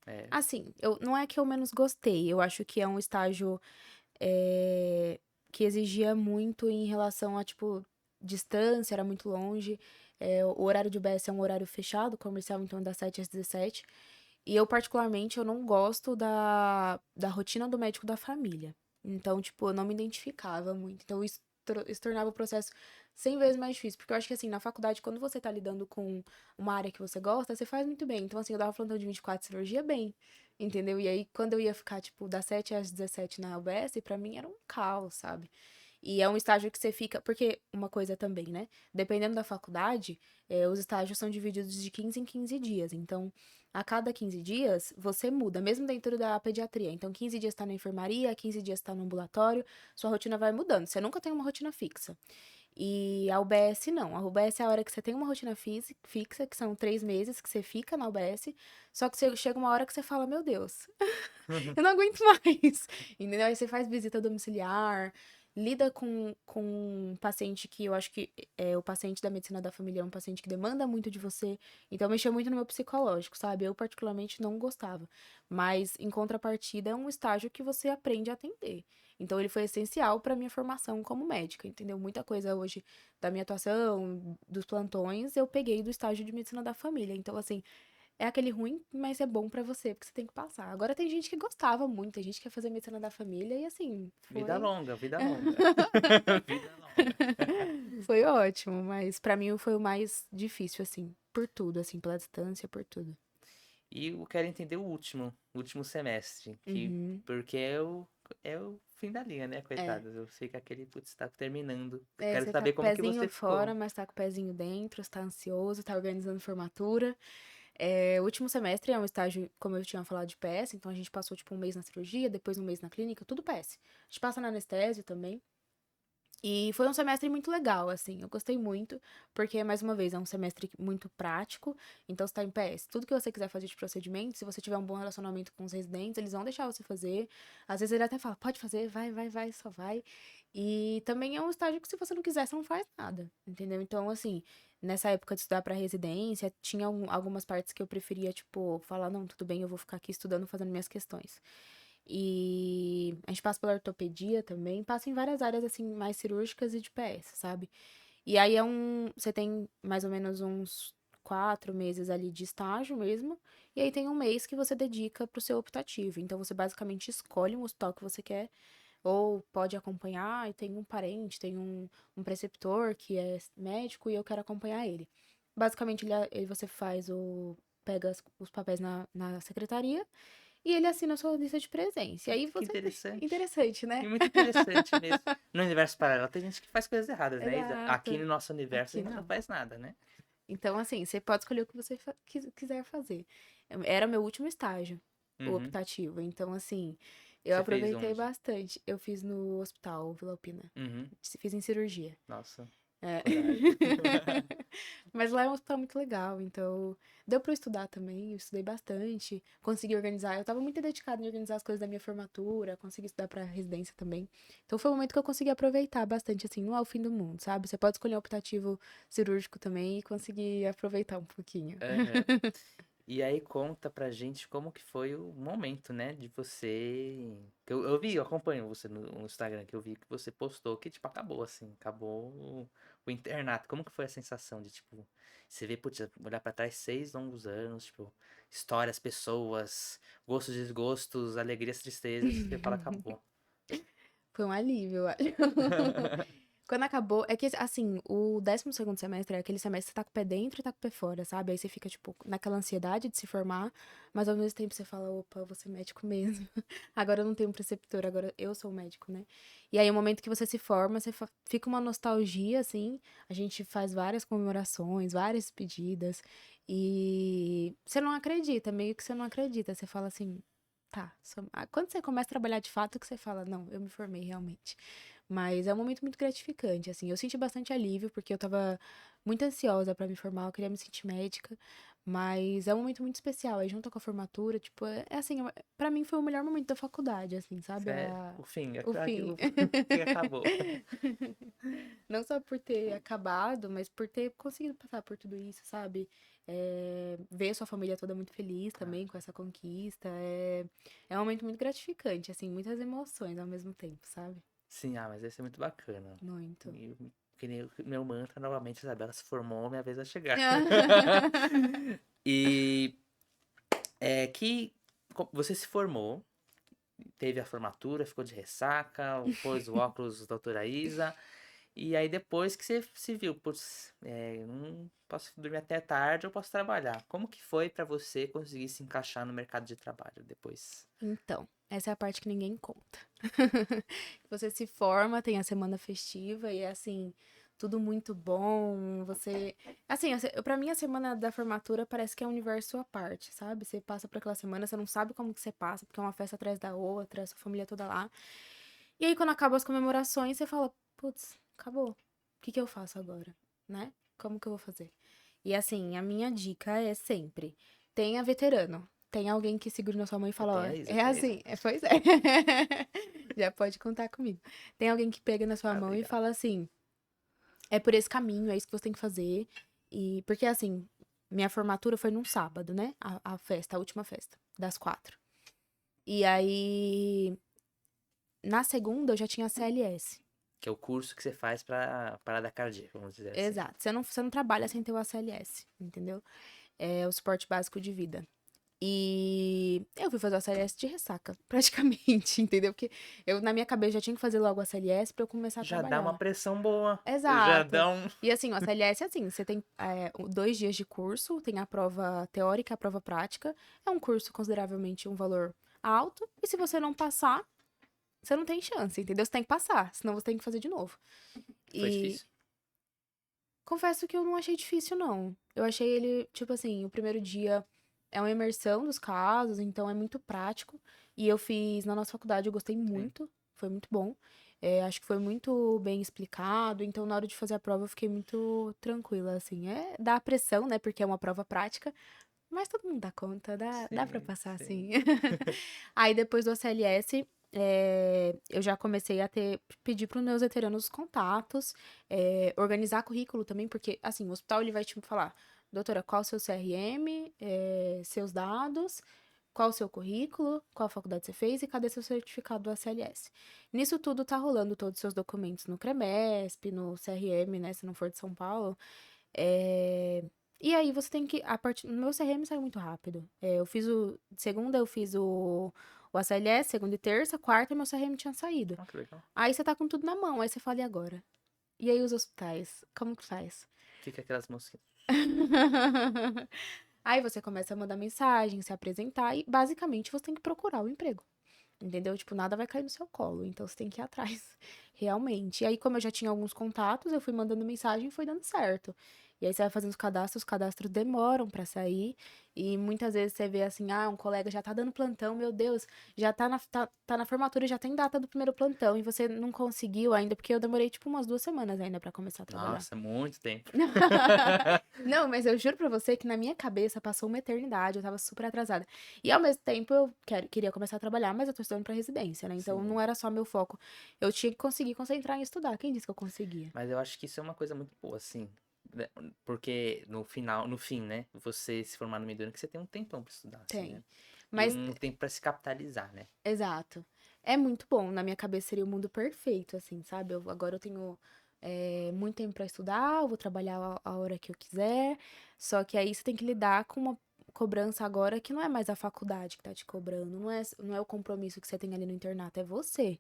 [SPEAKER 1] É.
[SPEAKER 2] Assim, eu não é que eu menos gostei, eu acho que é um estágio, eh, que exigia muito em relação a, tipo, distância, era muito longe. O horário de UBS é um horário fechado, comercial, então das 7 às 17. E eu, particularmente, eu não gosto da rotina do médico da família. Então, tipo, eu não me identificava muito. Então, isso tornava o processo 100 vezes mais difícil. Porque eu acho que, assim, na faculdade, quando você tá lidando com uma área que você gosta, você faz muito bem. Então, assim, eu dava plantão de 24 de cirurgia bem, entendeu? E aí, quando eu ia ficar, tipo, das 7 às 17 na UBS, pra mim era um caos, sabe? E é um estágio que você fica. Porque, uma coisa também, né? Dependendo da faculdade, os estágios são divididos de 15 em 15 dias. Então, a cada 15 dias, você muda, mesmo dentro da pediatria. Então, 15 dias está na enfermaria, 15 dias está no ambulatório, sua rotina vai mudando. Você nunca tem uma rotina fixa. E a UBS não. A UBS é a hora que você tem uma rotina fixa, que são 3 meses que você fica na UBS. Só que chega uma hora que você fala, meu Deus, eu não aguento mais. Entendeu? Aí você faz visita domiciliar, lida com um paciente que eu acho que o paciente da medicina da família é um paciente que demanda muito de você. Então mexeu muito no meu psicológico, sabe? Eu particularmente não gostava. Mas em contrapartida é um estágio que você aprende a atender. Então ele foi essencial para minha formação como médica, entendeu? Muita coisa hoje da minha atuação, dos plantões, eu peguei do estágio de medicina da família. Então assim, é aquele ruim, mas é bom pra você, porque você tem que passar. Agora tem gente que gostava muito, tem gente que quer fazer medicina da família e assim,
[SPEAKER 1] Vida
[SPEAKER 2] foi
[SPEAKER 1] longa, vida longa. Vida longa.
[SPEAKER 2] foi ótimo, mas pra mim foi o mais difícil assim, por tudo, assim, pela distância, por tudo.
[SPEAKER 1] E eu quero entender o último semestre,
[SPEAKER 2] Uhum.
[SPEAKER 1] porque é o fim da linha, né,
[SPEAKER 2] É.
[SPEAKER 1] coitadas? Eu sei que aquele, putz, tá terminando.
[SPEAKER 2] É,
[SPEAKER 1] Quero
[SPEAKER 2] você tá com
[SPEAKER 1] saber
[SPEAKER 2] o
[SPEAKER 1] como que
[SPEAKER 2] pezinho
[SPEAKER 1] você
[SPEAKER 2] fora,
[SPEAKER 1] ficou.
[SPEAKER 2] mas tá com o pezinho dentro, você tá ansioso, tá organizando formatura. O último semestre é um estágio, como eu tinha falado, de PS, então a gente passou tipo um mês na cirurgia, depois um mês na clínica, tudo PS. A gente passa na anestésio também. E foi um semestre muito legal, assim, eu gostei muito, porque, mais uma vez, é um semestre muito prático, então você tá em PS. Tudo que você quiser fazer de procedimento, se você tiver um bom relacionamento com os residentes, eles vão deixar você fazer. Às vezes ele até fala, pode fazer, vai, vai, vai, só vai. E também é um estágio que se você não quiser, você não faz nada, entendeu? Então, assim, nessa época de estudar pra residência, tinha algumas partes que eu preferia, tipo, falar, não, tudo bem, eu vou ficar aqui estudando, fazendo minhas questões. E a gente passa pela ortopedia também, passa em várias áreas assim mais cirúrgicas e de PS, sabe? E aí você tem mais ou menos uns 4 meses ali de estágio mesmo, e aí tem um mês que você dedica pro seu optativo. Então você basicamente escolhe um hospital que você quer, ou pode acompanhar, e tem um parente, tem um preceptor que é médico e eu quero acompanhar ele. Basicamente, você pega os papéis na secretaria e ele assina a sua lista de presença. E aí
[SPEAKER 1] Que
[SPEAKER 2] você.
[SPEAKER 1] interessante.
[SPEAKER 2] Interessante,
[SPEAKER 1] E
[SPEAKER 2] né?
[SPEAKER 1] muito interessante mesmo. No universo paralelo tem gente que faz coisas erradas, né, Isa? Aqui
[SPEAKER 2] Exato.
[SPEAKER 1] no nosso universo a
[SPEAKER 2] Aqui
[SPEAKER 1] gente não
[SPEAKER 2] não.
[SPEAKER 1] faz nada, né?
[SPEAKER 2] Então, assim, você pode escolher o que você quiser fazer. Era meu último estágio, o
[SPEAKER 1] Uhum.
[SPEAKER 2] optativo. Então, assim, eu
[SPEAKER 1] Você fez
[SPEAKER 2] aproveitei
[SPEAKER 1] onde?
[SPEAKER 2] bastante. Eu fiz no hospital Vila Alpina.
[SPEAKER 1] Uhum.
[SPEAKER 2] Fiz em cirurgia.
[SPEAKER 1] Nossa,
[SPEAKER 2] É.
[SPEAKER 1] coragem.
[SPEAKER 2] Mas lá é um hospital muito legal, então deu pra eu estudar também, eu estudei bastante, consegui organizar, eu tava muito dedicada em organizar as coisas da minha formatura, consegui estudar pra residência também. Então foi um momento que eu consegui aproveitar bastante, assim, não é o fim do mundo, sabe? Você pode escolher um optativo cirúrgico também e conseguir aproveitar um pouquinho.
[SPEAKER 1] Aham. E aí conta pra gente como que foi o momento, né, de você... Eu vi, eu acompanho você no Instagram, que eu vi que você postou que, tipo, acabou, assim, acabou o internato. Como que foi a sensação de, tipo, você ver, putz, olhar pra trás 6 longos anos, tipo, histórias, pessoas, gostos, desgostos, alegrias, tristezas, e você fala, acabou.
[SPEAKER 2] Foi um alívio, eu acho. Quando acabou, é que assim, o 12º semestre é aquele semestre que você tá com o pé dentro e tá com o pé fora, sabe? Aí você fica, tipo, naquela ansiedade de se formar, mas ao mesmo tempo você fala, opa, eu vou ser médico mesmo. Agora eu não tenho um preceptor, agora eu sou médico, né? E aí, o momento que você se forma, fica uma nostalgia, assim, a gente faz várias comemorações, várias despedidas, e você não acredita, meio que você não acredita, você fala assim, tá, quando você começa a trabalhar de fato, que você fala, não, eu me formei realmente. Mas é um momento muito gratificante, assim. Eu senti bastante alívio, porque eu estava muito ansiosa para me formar, eu queria me sentir médica, mas é um momento muito especial. Aí junto com a formatura, tipo, é assim, para mim foi o melhor momento da faculdade, assim,
[SPEAKER 1] Isso
[SPEAKER 2] sabe?
[SPEAKER 1] é o fim,
[SPEAKER 2] O
[SPEAKER 1] o
[SPEAKER 2] fim.
[SPEAKER 1] fim acabou.
[SPEAKER 2] Não só por ter acabado, mas por ter conseguido passar por tudo isso, sabe? Ver sua família toda muito feliz
[SPEAKER 1] Ah,
[SPEAKER 2] também com essa conquista. É um momento muito gratificante, assim, muitas emoções ao mesmo tempo, sabe?
[SPEAKER 1] sim, mas esse é muito bacana.
[SPEAKER 2] Muito.
[SPEAKER 1] E, que nem o meu mantra, novamente, Isabela se formou, minha vez vai chegar. E você se formou, teve a formatura, ficou de ressaca, pôs o óculos da doutora Isa, e aí depois que você se viu, putz, eu não posso dormir até tarde, eu posso trabalhar. Como que foi pra você conseguir se encaixar no mercado de trabalho depois?
[SPEAKER 2] Então, essa é a parte que ninguém conta. Você se forma, tem a semana festiva e é assim, tudo muito bom. Assim, pra mim a semana da formatura parece que é um universo à parte, sabe? Você passa por aquela semana, você não sabe como que você passa, porque é uma festa atrás da outra, sua família toda lá. E aí, quando acabam as comemorações, você fala, putz, acabou. O que que eu faço agora? Né? Como que eu vou fazer? E assim, a minha dica é sempre, tenha veterano. Tem alguém que segure na sua mão e fala, ó, é
[SPEAKER 1] Tem a Isa.
[SPEAKER 2] assim, pois é. Já pode contar comigo. Tem alguém que pega na sua
[SPEAKER 1] Ah,
[SPEAKER 2] mão e
[SPEAKER 1] obrigado.
[SPEAKER 2] fala assim, é por esse caminho, é isso que você tem que fazer. E porque assim, minha formatura foi num sábado, né? A festa, a última festa, das 4. E aí, na segunda eu já tinha CLS.
[SPEAKER 1] Que é o curso que você faz pra parada cardíaca, vamos dizer assim.
[SPEAKER 2] Exato. Você não trabalha sem ter o ACLS, entendeu? É o suporte básico de vida. E eu fui fazer o ACLS de ressaca, praticamente, entendeu? Porque na minha cabeça, já tinha que fazer logo o ACLS pra eu começar a
[SPEAKER 1] Já dá uma
[SPEAKER 2] trabalhar.
[SPEAKER 1] pressão boa. Já
[SPEAKER 2] Exato.
[SPEAKER 1] dá um.
[SPEAKER 2] E assim, o ACLS é assim, você tem 2 dias de curso, tem a prova teórica e a prova prática. É um curso consideravelmente um valor alto, e se você não passar, você não tem chance, entendeu? Você tem que passar, senão você tem que fazer de novo.
[SPEAKER 1] Foi
[SPEAKER 2] E
[SPEAKER 1] difícil?
[SPEAKER 2] confesso que eu não achei difícil, não. Eu achei ele, tipo assim, o primeiro dia é uma imersão dos casos, então é muito prático. E eu fiz na nossa faculdade, eu gostei
[SPEAKER 1] Sim.
[SPEAKER 2] muito, foi muito bom. Acho que foi muito bem explicado, então na hora de fazer a prova eu fiquei muito tranquila, assim. Dá pressão, né, porque é uma prova prática, mas todo mundo dá conta, dá pra
[SPEAKER 1] Sim,
[SPEAKER 2] passar,
[SPEAKER 1] sim.
[SPEAKER 2] assim. Aí depois do ACLS, eu já comecei a pedir para os meus veteranos os contatos, organizar currículo também, porque, assim, o hospital ele vai te falar, doutora, qual o seu CRM, seus dados, qual o seu currículo, qual faculdade você fez e cadê seu certificado do ACLS. Nisso tudo tá rolando todos os seus documentos no CREMESP, no CRM, né, se não for de São Paulo. É, E aí você tem que. No meu CRM saiu muito rápido. Eu fiz Segunda eu fiz o ACLS, segunda e terça, quarta meu CRM tinha saído.
[SPEAKER 1] Ah, que legal.
[SPEAKER 2] Aí você tá com tudo na mão, aí você fala, e agora? E aí os hospitais? Como que faz?
[SPEAKER 1] Fica aquelas mosquinhas.
[SPEAKER 2] Aí você começa a mandar mensagem, se apresentar e basicamente você tem que procurar o emprego. Entendeu? Tipo, nada vai cair no seu colo, então você tem que ir atrás, realmente. E aí, como eu já tinha alguns contatos, eu fui mandando mensagem e foi dando certo. E aí você vai fazendo os cadastros demoram pra sair. E muitas vezes você vê assim, um colega já tá dando plantão, meu Deus, já tá na formatura e já tem data do primeiro plantão, e você não conseguiu ainda, porque eu demorei tipo umas 2 semanas ainda pra começar a trabalhar.
[SPEAKER 1] Nossa, muito tempo.
[SPEAKER 2] Não, mas eu juro pra você que na minha cabeça passou uma eternidade, eu tava super atrasada. E ao mesmo tempo eu queria começar a trabalhar, mas eu tô estudando pra residência, né? Então não
[SPEAKER 1] Sim.
[SPEAKER 2] era só meu foco. Eu tinha que conseguir concentrar em estudar. Quem disse que eu conseguia?
[SPEAKER 1] Mas eu acho que isso é uma coisa muito boa, assim. Né? Porque no final, no fim, né? Você se formar no meio do ano que você tem um tempão pra estudar, assim,
[SPEAKER 2] Tem.
[SPEAKER 1] né? E
[SPEAKER 2] Mas,
[SPEAKER 1] um tempo pra se capitalizar, né?
[SPEAKER 2] exato. É muito bom. Na minha cabeça seria o mundo perfeito, assim, sabe? Agora eu tenho muito tempo pra estudar, eu vou trabalhar a hora que eu quiser. Só que aí você tem que lidar com uma cobrança agora que não é mais a faculdade que tá te cobrando, não é o compromisso que você tem ali no internato, é você.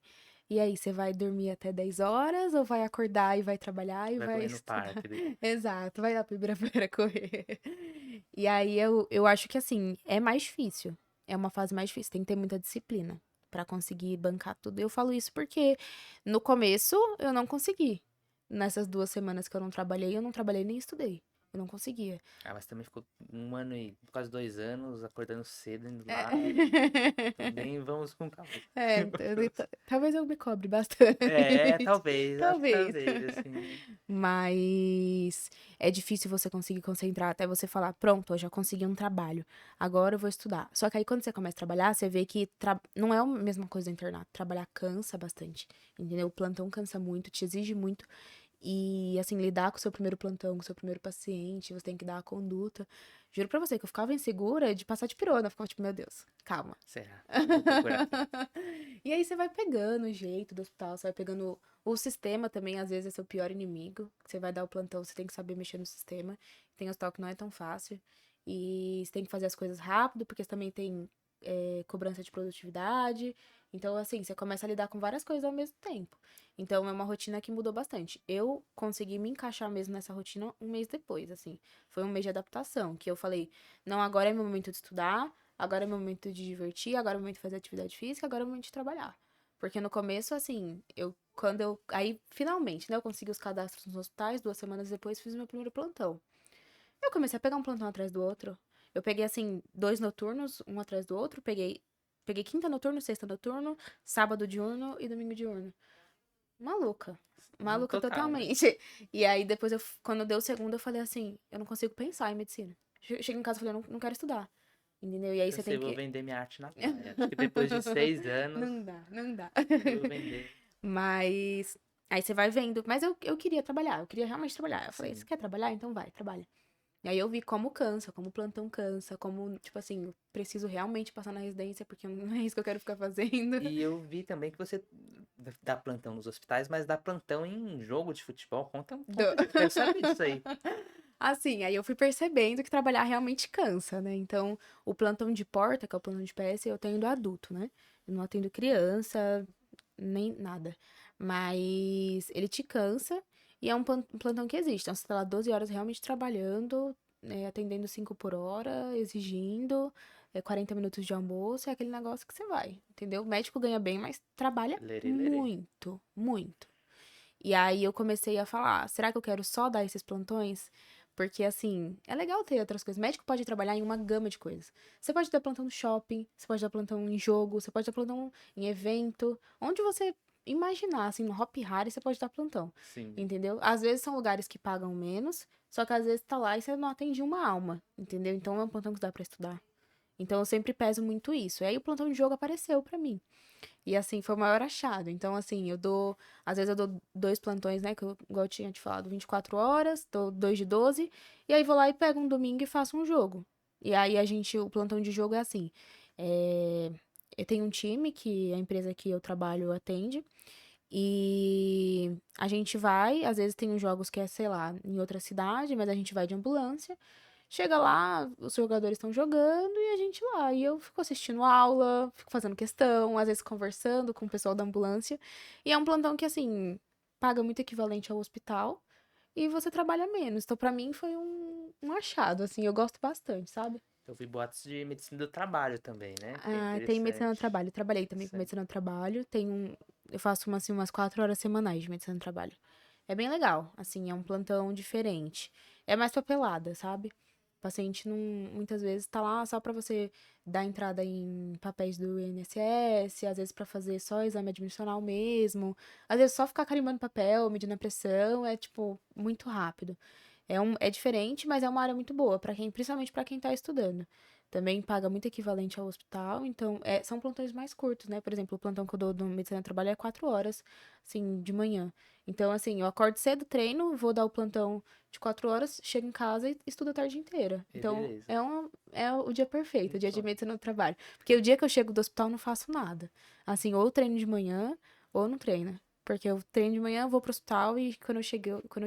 [SPEAKER 2] E aí, você vai dormir até 10 horas ou vai acordar e vai trabalhar e
[SPEAKER 1] Vai
[SPEAKER 2] vai
[SPEAKER 1] correr no
[SPEAKER 2] estudar?
[SPEAKER 1] parque.
[SPEAKER 2] Exato, vai lá pro Ibirapuera correr. E aí, eu acho que assim, é mais difícil. É uma fase mais difícil, tem que ter muita disciplina pra conseguir bancar tudo. Eu falo isso porque no começo eu não consegui. Nessas 2 semanas que eu não trabalhei nem estudei. Eu não conseguia.
[SPEAKER 1] Ah, mas também ficou 1 ano e quase 2 anos acordando cedo, indo
[SPEAKER 2] É.
[SPEAKER 1] lá. Também vamos com calma.
[SPEAKER 2] É, talvez eu me cobre bastante.
[SPEAKER 1] É, talvez, acho que
[SPEAKER 2] Talvez.
[SPEAKER 1] talvez, assim.
[SPEAKER 2] Mas é difícil você conseguir concentrar até você falar, pronto, eu já consegui um trabalho, agora eu vou estudar. Só que aí quando você começa a trabalhar, você vê que não é a mesma coisa do internato. Trabalhar cansa bastante, entendeu? O plantão cansa muito, te exige muito. E, assim, lidar com o seu primeiro plantão, com o seu primeiro paciente, você tem que dar a conduta. Juro pra você que eu ficava insegura de passar de pirona. Eu ficava tipo, meu Deus, calma.
[SPEAKER 1] Será? Vou procurar aqui.
[SPEAKER 2] E aí você vai pegando o jeito do hospital, você vai pegando o sistema também, às vezes é seu pior inimigo. Você vai dar o plantão, você tem que saber mexer no sistema. Tem hospital que não é tão fácil. E você tem que fazer as coisas rápido, porque também tem cobrança de produtividade. Então, assim, você começa a lidar com várias coisas ao mesmo tempo. Então, é uma rotina que mudou bastante. Eu consegui me encaixar mesmo nessa rotina um mês depois, assim. Foi um mês de adaptação, que eu falei, não, agora é meu momento de estudar, agora é meu momento de divertir, agora é o momento de fazer atividade física, agora é o momento de trabalhar. Porque no começo, assim, aí, finalmente, né, eu consegui os cadastros nos hospitais, 2 semanas depois fiz o meu primeiro plantão. Eu comecei a pegar um plantão atrás do outro. Eu peguei, assim, 2 noturnos, um atrás do outro, peguei quinta noturno, sexta noturno, sábado diurno e domingo diurno. Maluca.
[SPEAKER 1] No
[SPEAKER 2] Maluca
[SPEAKER 1] total, né?
[SPEAKER 2] totalmente. E aí, depois, quando deu o segundo, eu falei assim, eu não consigo pensar em medicina. Cheguei em casa e falei, eu não quero estudar. Entendeu? E aí você
[SPEAKER 1] Pensei,
[SPEAKER 2] tem
[SPEAKER 1] vou
[SPEAKER 2] que.
[SPEAKER 1] vender minha arte na praia. Acho que depois de 6 anos,
[SPEAKER 2] Não dá, não dá.
[SPEAKER 1] eu vou vender.
[SPEAKER 2] Mas aí você vai vendo. Mas eu queria trabalhar, eu queria realmente trabalhar. Eu falei, você
[SPEAKER 1] Sim.
[SPEAKER 2] quer trabalhar? Então vai, trabalha. E aí eu vi como cansa, como o plantão cansa, como, tipo assim, eu preciso realmente passar na residência, porque não é isso que eu quero ficar fazendo.
[SPEAKER 1] E eu vi também que você dá plantão nos hospitais, mas dá plantão em jogo de futebol.
[SPEAKER 2] Do-
[SPEAKER 1] Quero saber disso aí.
[SPEAKER 2] Assim, aí eu fui percebendo que trabalhar realmente cansa, né? Então, o plantão de porta, que é o plantão de PS, eu tenho do adulto, né? Eu não atendo criança, nem nada. Mas ele te cansa e é um plantão que existe. Então, você tá lá 12 horas realmente trabalhando, né, atendendo 5 por hora, exigindo, 40 minutos de almoço, é aquele negócio que você vai, entendeu? O médico ganha bem, mas trabalha
[SPEAKER 1] Lerê, lerê.
[SPEAKER 2] muito, muito. E aí eu comecei a falar, será que eu quero só dar esses plantões? Porque, assim, é legal ter outras coisas. Médico pode trabalhar em uma gama de coisas. Você pode dar plantão no shopping, você pode dar plantão em jogo, você pode dar plantão em evento. Onde você imaginar, assim, no Hop Hari, você pode dar plantão.
[SPEAKER 1] Sim.
[SPEAKER 2] Entendeu? Às vezes são lugares que pagam menos, só que às vezes tá lá e você não atende uma alma. Entendeu? Então é um plantão que dá pra estudar. Então eu sempre peso muito isso. E aí o plantão de jogo apareceu pra mim. E assim, foi o maior achado. Então, assim, às vezes eu dou 2 plantões, né? Que eu, igual eu tinha te falado, 24 horas, dou 2 de 12. E aí vou lá e pego um domingo e faço um jogo. E aí o plantão de jogo é assim. é, Eu tenho um time que a empresa que eu trabalho atende. E a gente vai, às vezes tem uns jogos que é, sei lá, em outra cidade, mas a gente vai de ambulância. Chega lá, os jogadores estão jogando e a gente lá. E eu fico assistindo aula, fico fazendo questão, às vezes conversando com o pessoal da ambulância. E é um plantão que, assim, paga muito equivalente ao hospital e você trabalha menos. Então, pra mim, foi um achado, assim, eu gosto bastante, sabe?
[SPEAKER 1] Eu vi boatos de medicina do trabalho também, né? Que é
[SPEAKER 2] Ah, tem medicina do
[SPEAKER 1] interessante.
[SPEAKER 2] trabalho. Trabalhei também com
[SPEAKER 1] Interessante.
[SPEAKER 2] medicina do trabalho. Eu faço umas 4 horas semanais de medicina do trabalho. É bem legal, assim, é um plantão diferente. É mais papelada, sabe? O paciente não, muitas vezes tá lá só pra você dar entrada em papéis do INSS, às vezes pra fazer só exame admissional mesmo, às vezes só ficar carimbando papel, medindo a pressão, é tipo muito rápido. É diferente, mas é uma área muito boa para quem, principalmente pra quem tá estudando. Também paga muito equivalente ao hospital, então são plantões mais curtos, né? Por exemplo, o plantão que eu dou no medicina do trabalho é 4 horas, assim, de manhã. Então, assim, eu acordo cedo, treino, vou dar o plantão de 4 horas, chego em casa e estudo a tarde inteira.
[SPEAKER 1] E
[SPEAKER 2] Então,
[SPEAKER 1] beleza.
[SPEAKER 2] é o dia perfeito, o dia de
[SPEAKER 1] Top.
[SPEAKER 2] medicina do trabalho. Porque o dia que eu chego do hospital, eu não faço nada. Assim, ou eu treino de manhã, ou não treino. Porque eu treino de manhã, vou pro hospital e quando eu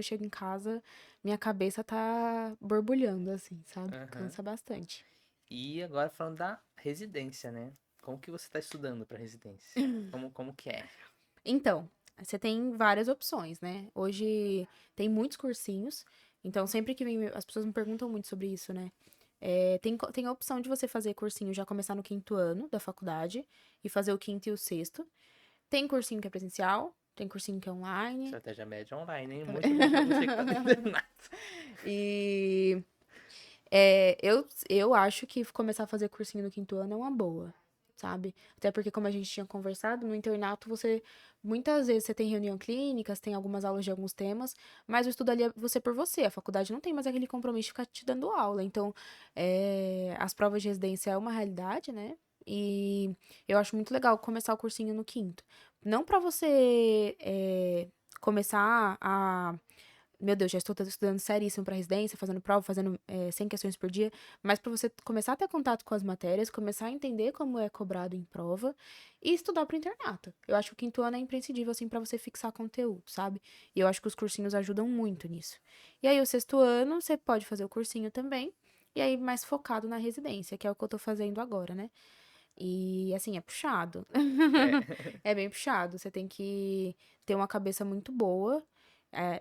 [SPEAKER 2] chego em casa, minha cabeça tá borbulhando, assim, sabe?
[SPEAKER 1] Aham.
[SPEAKER 2] Cansa bastante.
[SPEAKER 1] E agora falando da residência, né? Como que você está estudando para residência? Como que é?
[SPEAKER 2] Então, você tem várias opções, né? Hoje tem muitos cursinhos, então sempre que vem, as pessoas me perguntam muito sobre isso, né? Tem a opção de você fazer cursinho já começar no quinto ano da faculdade e fazer o quinto e o sexto. Tem cursinho que é presencial, tem cursinho que é online.
[SPEAKER 1] Estratégia média online, hein? Muito bom pra você que tá no internato.
[SPEAKER 2] E eu acho que começar a fazer cursinho no quinto ano é uma boa, sabe? Até porque, como a gente tinha conversado, no internato muitas vezes você tem reunião clínica, você tem algumas aulas de alguns temas, mas o estudo ali é você por você. A faculdade não tem mais aquele compromisso de ficar te dando aula. Então, as provas de residência é uma realidade, né? E eu acho muito legal começar o cursinho no quinto. Não pra você começar a meu Deus, já estou estudando seríssimo para residência, fazendo prova, fazendo 100 questões por dia, mas para você começar a ter contato com as matérias, começar a entender como é cobrado em prova e estudar para o internato. Eu acho que o quinto ano é imprescindível, assim, para você fixar conteúdo, sabe? E eu acho que os cursinhos ajudam muito nisso. E aí, o sexto ano, você pode fazer o cursinho também, e aí mais focado na residência, que é o que eu tô fazendo agora, né? E, assim, é puxado.
[SPEAKER 1] É.
[SPEAKER 2] É bem puxado. Você tem que ter uma cabeça muito boa.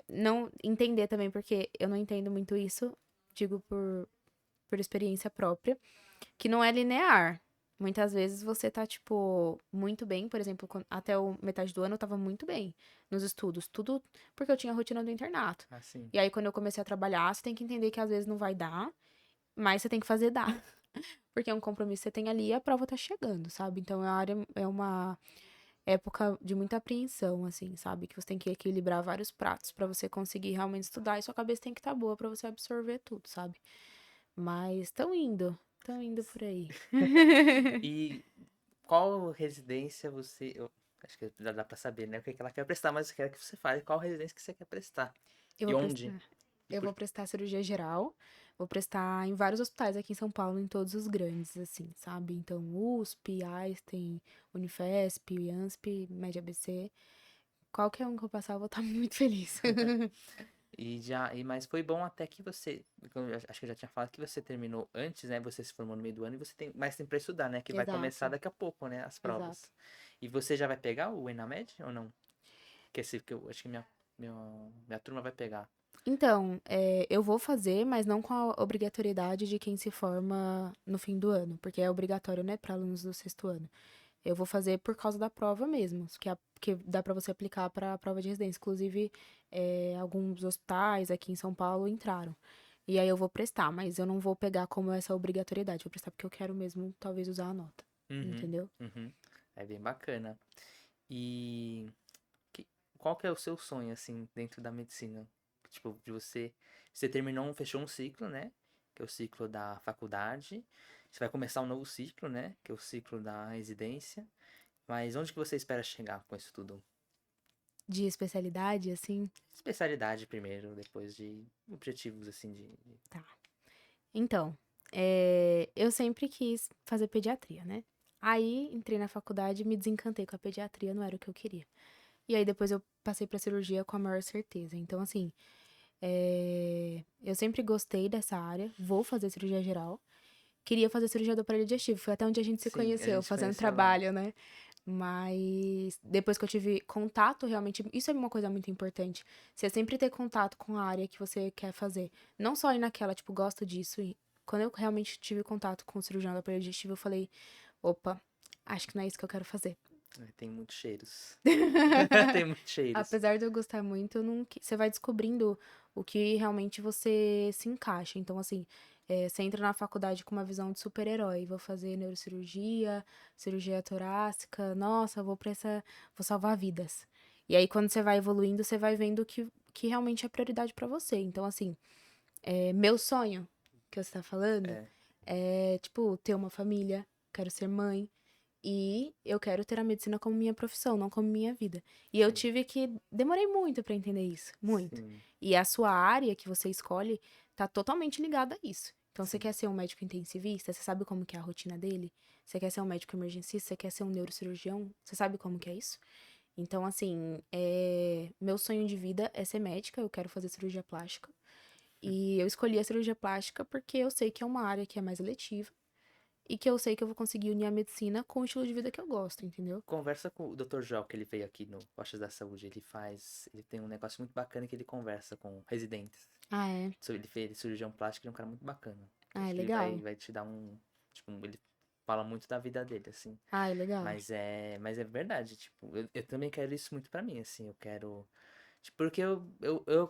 [SPEAKER 2] Não entender também, porque eu não entendo muito isso, digo por experiência própria, que não é linear. Muitas vezes você tá, tipo, muito bem, por exemplo, até o metade do ano eu tava muito bem nos estudos, tudo porque eu tinha a rotina do internato.
[SPEAKER 1] Assim.
[SPEAKER 2] E aí, quando eu comecei a trabalhar, você tem que entender que às vezes não vai dar, mas você tem que fazer dar. Porque é um compromisso que você tem ali e a prova tá chegando, sabe? Então, é uma época de muita apreensão, assim, sabe? Que você tem que equilibrar vários pratos pra você conseguir realmente estudar e sua cabeça tem que estar boa pra você absorver tudo, sabe? Mas estão indo por aí.
[SPEAKER 1] E qual residência você. Eu acho que já dá pra saber, né? O que que ela quer prestar, mas eu quero que você fale qual residência que você quer prestar.
[SPEAKER 2] Eu
[SPEAKER 1] E
[SPEAKER 2] vou
[SPEAKER 1] onde?
[SPEAKER 2] prestar.
[SPEAKER 1] E
[SPEAKER 2] Eu
[SPEAKER 1] por...
[SPEAKER 2] vou prestar cirurgia geral. Vou prestar em vários hospitais aqui em São Paulo, em todos os grandes, assim, sabe? Então, USP, Einstein, Unifesp, IANSP, Média ABC. Qualquer um que eu passar, eu vou estar muito feliz.
[SPEAKER 1] Mas foi bom até que você. Acho que eu já tinha falado que você terminou antes, né? Você se formou no meio do ano e você tem mais tempo pra estudar, né? Que vai começar
[SPEAKER 2] Exato,
[SPEAKER 1] daqui a pouco, né? As
[SPEAKER 2] exato.
[SPEAKER 1] provas. E você já vai pegar o Enamed ou não? Que eu acho que minha, minha turma vai pegar.
[SPEAKER 2] Então, eu vou fazer, mas não com a obrigatoriedade de quem se forma no fim do ano, porque é obrigatório, né, para alunos do sexto ano. Eu vou fazer por causa da prova mesmo, que dá para você aplicar para a prova de residência. Inclusive, alguns hospitais aqui em São Paulo entraram. E aí eu vou prestar, mas eu não vou pegar como essa obrigatoriedade. Vou prestar porque eu quero mesmo, talvez, usar a nota.
[SPEAKER 1] Uhum,
[SPEAKER 2] Entendeu?
[SPEAKER 1] uhum. É bem bacana. E que- qual que é o seu sonho, assim, dentro da medicina? Tipo, de você. Você fechou um ciclo, né? Que é o ciclo da faculdade. Você vai começar um novo ciclo, né? Que é o ciclo da residência. Mas onde que você espera chegar com isso tudo?
[SPEAKER 2] De especialidade, assim.
[SPEAKER 1] Especialidade primeiro, depois de objetivos, assim, de...
[SPEAKER 2] Tá. Então, eu sempre quis fazer pediatria, né? Aí entrei na faculdade e me desencantei com a pediatria, não era o que eu queria. E aí depois eu passei pra cirurgia com a maior certeza. Então, assim, eu sempre gostei dessa área, vou fazer cirurgia geral. Queria fazer cirurgia do aparelho digestivo, foi até onde a gente se
[SPEAKER 1] Sim, a
[SPEAKER 2] conheceu,
[SPEAKER 1] gente se
[SPEAKER 2] fazendo
[SPEAKER 1] conheceu lá.
[SPEAKER 2] trabalho, né? Mas depois que eu tive contato, realmente, isso é uma coisa muito importante. Você sempre ter contato com a área que você quer fazer. Não só ir naquela, tipo, gosto disso. E quando eu realmente tive contato com o cirurgião do aparelho digestivo, eu falei, opa, acho que não é isso que eu quero fazer.
[SPEAKER 1] Tem muitos cheiros. Tem muitos cheiros.
[SPEAKER 2] Apesar de eu gostar muito, eu não... você vai descobrindo o que realmente você se encaixa. Então, assim, você entra na faculdade com uma visão de super-herói. Vou fazer neurocirurgia, cirurgia torácica. Nossa, vou salvar vidas. E aí, quando você vai evoluindo, você vai vendo que realmente é prioridade pra você. Então, assim, meu sonho que você tá falando
[SPEAKER 1] É,
[SPEAKER 2] é, tipo, ter uma família. Quero ser mãe. E eu quero ter a medicina como minha profissão, não como minha vida. E eu
[SPEAKER 1] sim,
[SPEAKER 2] tive que. Demorei muito pra entender isso. Muito.
[SPEAKER 1] sim,
[SPEAKER 2] E a sua área que você escolhe tá totalmente ligada a isso. Então, você
[SPEAKER 1] sim.
[SPEAKER 2] quer ser um médico intensivista? Você sabe como que é a rotina dele? Você quer ser um médico emergencista? Você quer ser um neurocirurgião? Você sabe como que é isso? Então, assim, meu sonho de vida é ser médica. Eu quero fazer cirurgia plástica. E eu escolhi a cirurgia plástica porque eu sei que é uma área que é mais eletiva e que eu sei que eu vou conseguir unir a medicina com o estilo de vida que eu gosto, entendeu?
[SPEAKER 1] Conversa com o Dr. Joel, que ele veio aqui no Postas da Saúde. Ele tem um negócio muito bacana que ele conversa com residentes.
[SPEAKER 2] Ah, é?
[SPEAKER 1] Ele fez cirurgião plástico, ele é um cara muito bacana.
[SPEAKER 2] Ah, é
[SPEAKER 1] Acho que ele
[SPEAKER 2] legal.
[SPEAKER 1] vai te dar um, tipo, ele fala muito da vida dele, assim.
[SPEAKER 2] Ai, legal.
[SPEAKER 1] Mas é verdade, tipo, eu também quero isso muito pra mim, assim, eu quero. Tipo, porque eu,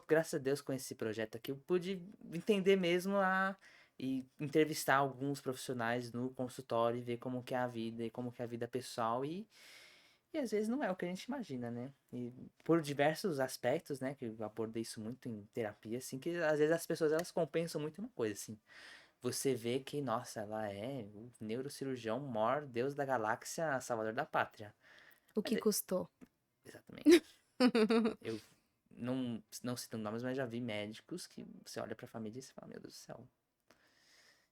[SPEAKER 1] graças a Deus, com esse projeto aqui, eu pude entender mesmo e entrevistar alguns profissionais no consultório e ver como que é a vida e como que é a vida pessoal e às vezes não é o que a gente imagina, né? E por diversos aspectos, né, que eu abordei isso muito em terapia, assim, que às vezes as pessoas elas compensam muito uma coisa, assim. Você vê que, nossa, ela é o neurocirurgião maior deus da galáxia, salvador da pátria.
[SPEAKER 2] O
[SPEAKER 1] Mas
[SPEAKER 2] que custou?
[SPEAKER 1] exatamente. Eu não citando nomes, mas já vi médicos que você olha pra família e você fala, meu Deus do céu.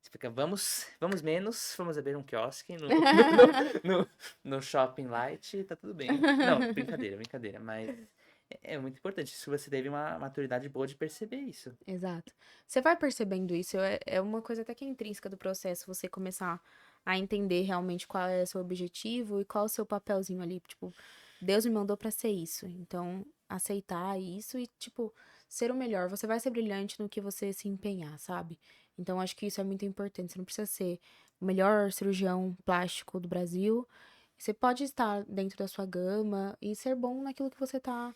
[SPEAKER 1] Você fica, vamos menos, vamos beber um quiosque no, no shopping light, tá tudo bem. Não, brincadeira, brincadeira, mas é muito importante. Se você teve uma maturidade boa de perceber isso.
[SPEAKER 2] Exato. Você vai percebendo isso, é uma coisa até que é intrínseca do processo, você começar a entender realmente qual é o seu objetivo e qual é o seu papelzinho ali. Tipo, Deus me mandou pra ser isso. Então, aceitar isso e, tipo, ser o melhor. Você vai ser brilhante no que você se empenhar, sabe? Então, acho que isso é muito importante. Você não precisa ser o melhor cirurgião plástico do Brasil. Você pode estar dentro da sua gama e ser bom naquilo que você tá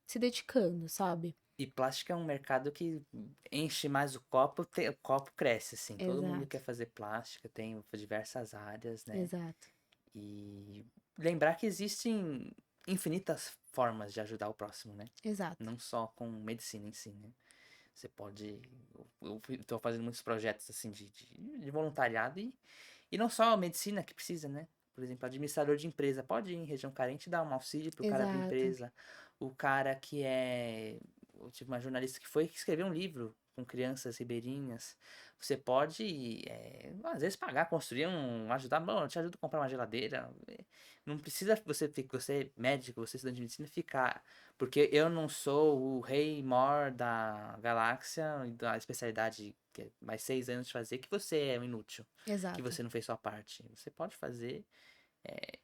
[SPEAKER 2] se dedicando, sabe?
[SPEAKER 1] E plástico é um mercado que enche mais o copo, o copo cresce, assim. Todo mundo
[SPEAKER 2] Exato,
[SPEAKER 1] quer fazer plástica, tem diversas áreas, né?
[SPEAKER 2] exato,
[SPEAKER 1] E lembrar que existem infinitas formas de ajudar o próximo, né?
[SPEAKER 2] exato.
[SPEAKER 1] Não só com medicina em si, né? Você pode. Eu tô fazendo muitos projetos assim de voluntariado e não só a medicina que precisa, né? Por exemplo, administrador de empresa pode ir em região carente e dar um auxílio pro cara abrir
[SPEAKER 2] Exato.
[SPEAKER 1] empresa. O cara que é. Eu tive uma jornalista que escreveu um livro com crianças ribeirinhas. Você pode, às vezes, pagar, construir ajudar. Bom, eu te ajudo a comprar uma geladeira. Não precisa você é médico, você é estudante de medicina, ficar. Porque eu não sou o rei mor da galáxia, da especialidade que é mais 6 anos de fazer, que você é um inútil. Que
[SPEAKER 2] Exato,
[SPEAKER 1] você não fez sua parte. Você pode fazer é,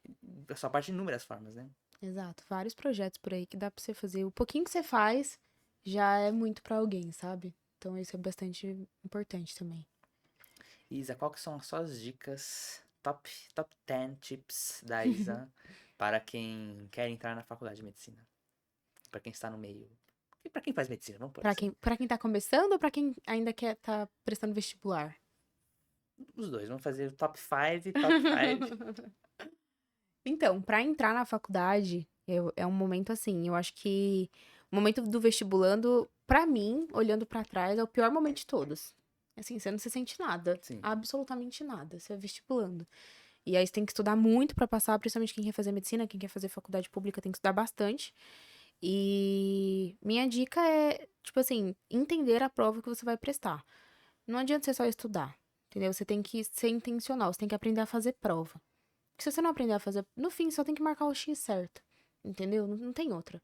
[SPEAKER 1] a sua parte de inúmeras formas, né?
[SPEAKER 2] exato. Vários projetos por aí que dá pra você fazer. O pouquinho que você faz já é muito pra alguém, sabe? Então isso é bastante importante também.
[SPEAKER 1] Isa, qual que são as suas dicas, top 10 tips da Isa para quem quer entrar na faculdade de medicina? Para quem está no meio. E para quem faz medicina, vamos por assim.
[SPEAKER 2] Para quem tá começando ou pra quem ainda quer tá prestando vestibular?
[SPEAKER 1] Os dois, vamos fazer o top 5 e top 5.
[SPEAKER 2] Então, pra entrar na faculdade, é um momento assim, eu acho que o momento do vestibulando, pra mim, olhando pra trás, é o pior momento de todos. Assim, você não se sente nada,
[SPEAKER 1] Sim.
[SPEAKER 2] absolutamente nada, você é vestibulando. E aí você tem que estudar muito pra passar, principalmente quem quer fazer medicina, quem quer fazer faculdade pública tem que estudar bastante. E minha dica é, tipo assim, entender a prova que você vai prestar. Não adianta você só estudar, entendeu? Você tem que ser intencional, você tem que aprender a fazer prova. Porque se você não aprender a fazer, no fim, só tem que marcar o X certo, entendeu? Não tem outra.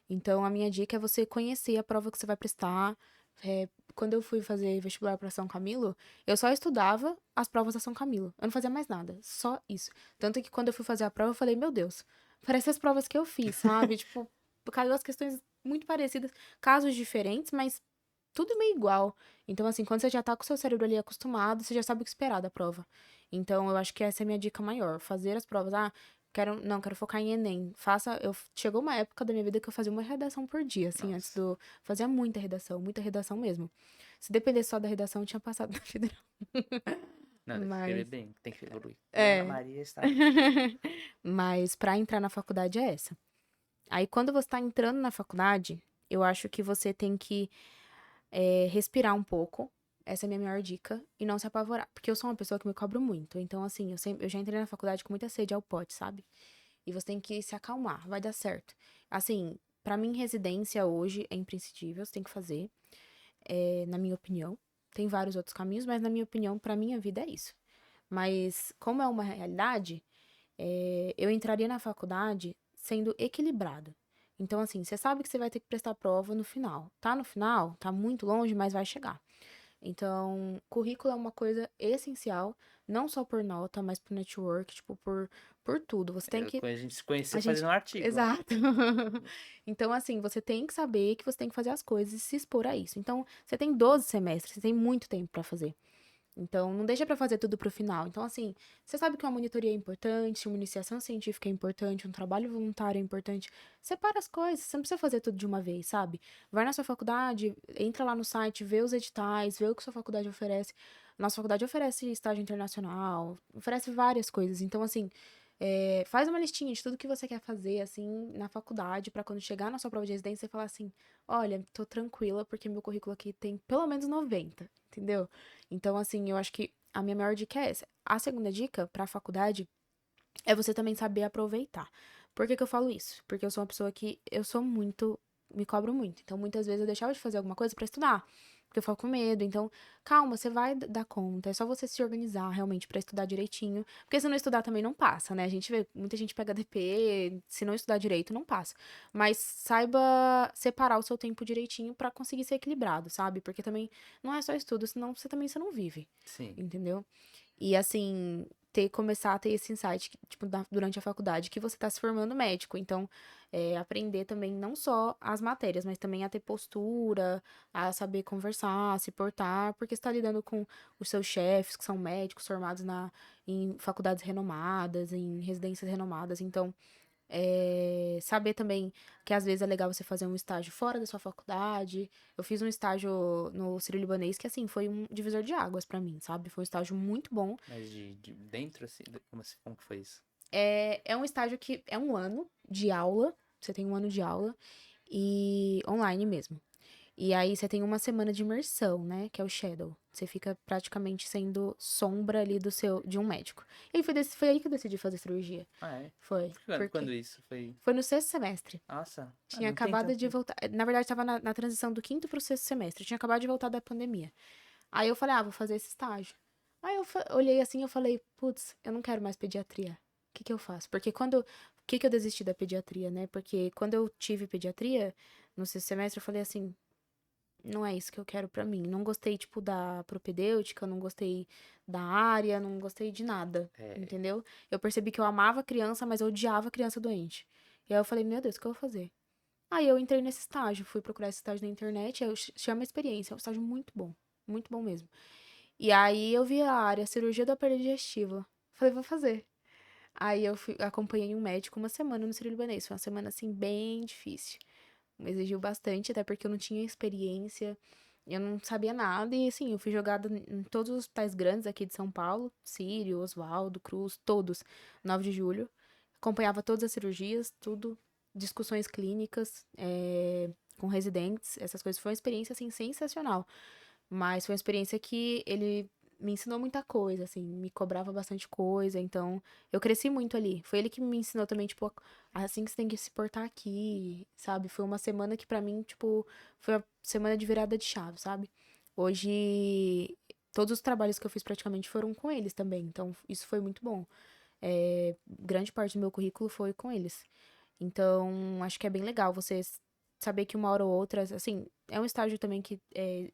[SPEAKER 2] Então, a minha dica é você conhecer a prova que você vai prestar. Quando eu fui fazer vestibular para São Camilo, eu só estudava as provas da São Camilo. Eu não fazia mais nada, só isso. Tanto que quando eu fui fazer a prova, eu falei, meu Deus, parece as provas que eu fiz, sabe? Tipo, caiu as questões muito parecidas, casos diferentes, mas tudo meio igual. Então, assim, quando você já tá com o seu cérebro ali acostumado, você já sabe o que esperar da prova. Então, eu acho que essa é a minha dica maior. Fazer as provas. Ah, quero focar em Enem. Chegou uma época da minha vida que eu fazia uma redação por dia, assim, antes
[SPEAKER 1] Nossa.
[SPEAKER 2] do. Fazia muita redação mesmo. Se dependesse só da redação, eu tinha passado na federal.
[SPEAKER 1] Não, tem que escrever
[SPEAKER 2] Mas.
[SPEAKER 1] bem, tem que evoluir. Ana
[SPEAKER 2] É.
[SPEAKER 1] Maria está.
[SPEAKER 2] Mas pra entrar na faculdade é essa. Aí, quando você tá entrando na faculdade, eu acho que você tem que respirar um pouco. Essa é a minha maior dica. E não se apavorar. Porque eu sou uma pessoa que me cobro muito. Então, assim, eu já entrei na faculdade com muita sede ao pote, sabe? E você tem que se acalmar. Vai dar certo. Assim, pra mim, residência hoje é imprescindível. Você tem que fazer. Na minha opinião. Tem vários outros caminhos, mas na minha opinião, pra minha vida é isso. Mas, como é uma realidade, eu entraria na faculdade sendo equilibrado. Então, assim, você sabe que você vai ter que prestar prova no final. Tá no final, tá muito longe, mas vai chegar. Então, currículo é uma coisa essencial, não só por nota, mas por network, tipo, por tudo. Você tem que.
[SPEAKER 1] A gente se
[SPEAKER 2] A
[SPEAKER 1] conheceu
[SPEAKER 2] gente.
[SPEAKER 1] fazendo um artigo.
[SPEAKER 2] Exato. Então, assim, você tem que saber que você tem que fazer as coisas e se expor a isso. Então, você tem 12 semestres, você tem muito tempo pra fazer. Então, não deixa pra fazer tudo pro final. Então, assim, você sabe que uma monitoria é importante, uma iniciação científica é importante, um trabalho voluntário é importante. Separa as coisas, você não precisa fazer tudo de uma vez, sabe? Vai na sua faculdade, entra lá no site, vê os editais, vê o que sua faculdade oferece. Nossa faculdade oferece estágio internacional, oferece várias coisas. Então, assim, faz uma listinha de tudo que você quer fazer, assim, na faculdade, pra quando chegar na sua prova de residência, você falar assim: olha, tô tranquila, porque meu currículo aqui tem pelo menos 90, entendeu? Então, assim, eu acho que a minha maior dica é essa. A segunda dica pra faculdade é você também saber aproveitar. Por que que eu falo isso? Porque eu sou uma pessoa que eu sou muito, me cobro muito. Então, muitas vezes eu deixava de fazer alguma coisa pra estudar, porque eu falo com medo. Então, calma, você vai dar conta. É só você se organizar realmente pra estudar direitinho, porque se não estudar também não passa, né? A gente vê, muita gente pega DP, se não estudar direito não passa. Mas saiba separar o seu tempo direitinho pra conseguir ser equilibrado, sabe? Porque também não é só estudo, senão você não vive,
[SPEAKER 1] Sim.
[SPEAKER 2] entendeu? E assim, começar a ter esse insight, tipo, durante a faculdade, que você tá se formando médico. Então, aprender também não só as matérias, mas também a ter postura, a saber conversar, a se portar, porque você tá lidando com os seus chefes, que são médicos formados em faculdades renomadas, em residências renomadas. Então, saber também que às vezes é legal você fazer um estágio fora da sua faculdade. Eu fiz um estágio no Sírio-Libanês que, assim, foi um divisor de águas pra mim, sabe? Foi um estágio muito bom.
[SPEAKER 1] Mas de dentro, assim, como que foi isso?
[SPEAKER 2] É um estágio que é um ano de aula, você tem um ano de aula, e online mesmo. E aí você tem uma semana de imersão, né? Que é o shadow. Você fica praticamente sendo sombra ali de um médico. E aí foi aí que eu decidi fazer cirurgia.
[SPEAKER 1] Ah, é?
[SPEAKER 2] Foi.
[SPEAKER 1] Quando
[SPEAKER 2] Porque
[SPEAKER 1] isso? Foi.
[SPEAKER 2] foi no sexto semestre.
[SPEAKER 1] Nossa,
[SPEAKER 2] Tinha
[SPEAKER 1] não tem
[SPEAKER 2] acabado
[SPEAKER 1] tanto
[SPEAKER 2] de
[SPEAKER 1] tempo.
[SPEAKER 2] voltar. Na verdade, estava na transição do quinto pro sexto semestre. Tinha acabado de voltar da pandemia. Aí eu falei, vou fazer esse estágio. Aí eu olhei assim, eu falei, putz, eu não quero mais pediatria. O que que eu faço? Porque quando. Por que que eu desisti da pediatria, né? Porque quando eu tive pediatria, no sexto semestre, eu falei assim, não é isso que eu quero pra mim. Não gostei, tipo, da propedêutica, não gostei da área, não gostei de nada,
[SPEAKER 1] É,
[SPEAKER 2] entendeu? Eu percebi que eu amava criança, mas eu odiava criança doente. E aí eu falei, meu Deus, o que eu vou fazer? Aí eu entrei nesse estágio, fui procurar esse estágio na internet, aí eu chamo a experiência, é um estágio muito bom mesmo. E aí eu vi a área, cirurgia do aparelho digestivo. Falei, vou fazer. Aí acompanhei um médico uma semana no Sírio-Libanês, foi uma semana assim bem difícil. Me exigiu bastante, até porque eu não tinha experiência, eu não sabia nada, e assim, eu fui jogada em todos os hospitais grandes aqui de São Paulo, Sírio, Oswaldo, Cruz, todos, 9 de julho. Acompanhava todas as cirurgias, tudo, discussões clínicas, com residentes, essas coisas. Foi uma experiência, assim, sensacional. Mas foi uma experiência que ele me ensinou muita coisa, assim, me cobrava bastante coisa, então eu cresci muito ali. Foi ele que me ensinou também, tipo, assim que você tem que se portar aqui, sabe? Foi uma semana que pra mim, tipo, foi uma semana de virada de chave, sabe? Hoje, todos os trabalhos que eu fiz praticamente foram com eles também, então isso foi muito bom. Grande parte do meu currículo foi com eles. Então, acho que é bem legal você saber que uma hora ou outra, assim, é um estágio também que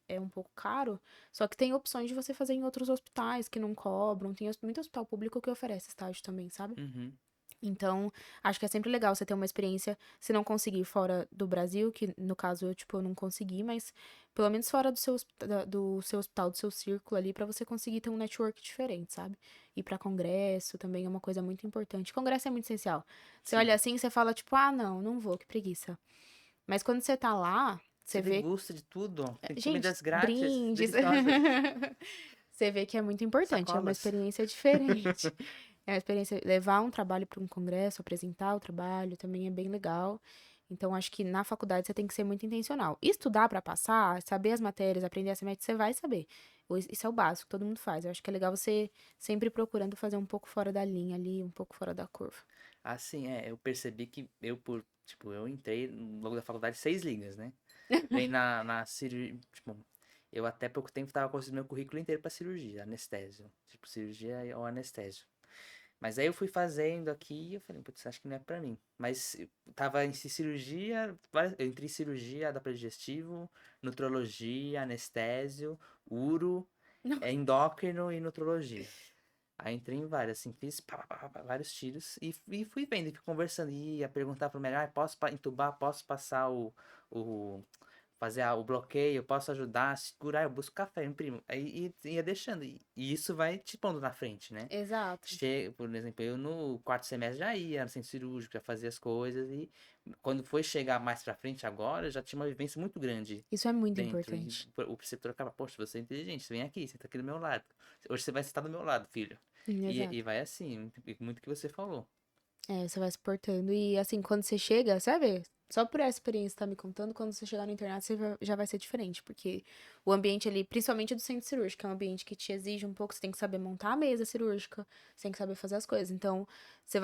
[SPEAKER 2] é um pouco caro, só que tem opções de você fazer em outros hospitais que não cobram. Tem muito hospital público que oferece estágio também, sabe?
[SPEAKER 1] uhum.
[SPEAKER 2] Então, acho que é sempre legal você ter uma experiência, se não conseguir fora do Brasil, que no caso eu, tipo, eu não consegui, mas pelo menos fora do seu hospital, do seu círculo ali, pra você conseguir ter um network diferente, sabe? Ir pra congresso também é uma coisa muito importante. Congresso é muito essencial. Você olha
[SPEAKER 1] Sim.
[SPEAKER 2] assim, você fala, tipo, não, não vou, que preguiça. Mas quando você tá lá,
[SPEAKER 1] Você
[SPEAKER 2] você vê,
[SPEAKER 1] degusta de tudo. Tem
[SPEAKER 2] gente,
[SPEAKER 1] comidas grátis,
[SPEAKER 2] brindes.
[SPEAKER 1] deliciosas.
[SPEAKER 2] Você vê que é muito importante, é uma
[SPEAKER 1] Sacolas.
[SPEAKER 2] experiência diferente. É uma experiência, levar um trabalho para um congresso, apresentar o trabalho, também é bem legal. Então, acho que na faculdade você tem que ser muito intencional. Estudar para passar, saber as matérias, aprender a semente, você vai saber. Isso é o básico, todo mundo faz. Eu acho que é legal você sempre procurando fazer um pouco fora da linha ali, um pouco fora da curva.
[SPEAKER 1] Assim, eu percebi que tipo, eu entrei logo da faculdade 6 linhas, né? Entrei na cirurgia, tipo, eu até pouco tempo tava construindo meu currículo inteiro pra cirurgia, anestésio. Tipo, cirurgia ou anestésio. Mas aí eu fui fazendo aqui e eu falei, putz, acho que não é pra mim. Mas eu tava em cirurgia, eu entrei em cirurgia da aparelho digestivo, nutrologia, anestésio, uro, endócrino e nutrologia. Aí entrei em várias, assim, fiz vários tiros e fui vendo, e fui conversando, ia perguntar pro médico, posso entubar, posso passar o fazer o bloqueio, eu posso ajudar, segurar, eu busco café, imprimo. Aí ia deixando. E isso vai te pondo na frente, né?
[SPEAKER 2] Exato.
[SPEAKER 1] Por exemplo, eu no quarto semestre já ia no centro cirúrgico, já fazia as coisas. E quando foi chegar mais pra frente agora, eu já tinha uma vivência muito grande
[SPEAKER 2] Isso é muito
[SPEAKER 1] dentro. E
[SPEAKER 2] importante.
[SPEAKER 1] o preceptor acaba, poxa, você é inteligente, você vem aqui, senta aqui do meu lado. Hoje você vai sentar do meu lado, filho. E
[SPEAKER 2] Exato.
[SPEAKER 1] vai assim, muito que você falou.
[SPEAKER 2] É, você vai se portando. E assim, quando você chega, sabe? Só por essa experiência que você tá me contando, quando você chegar no internato, já vai ser diferente. Porque o ambiente ali, principalmente do centro cirúrgico, é um ambiente que te exige um pouco, você tem que saber montar a mesa cirúrgica, você tem que saber fazer as coisas. Então,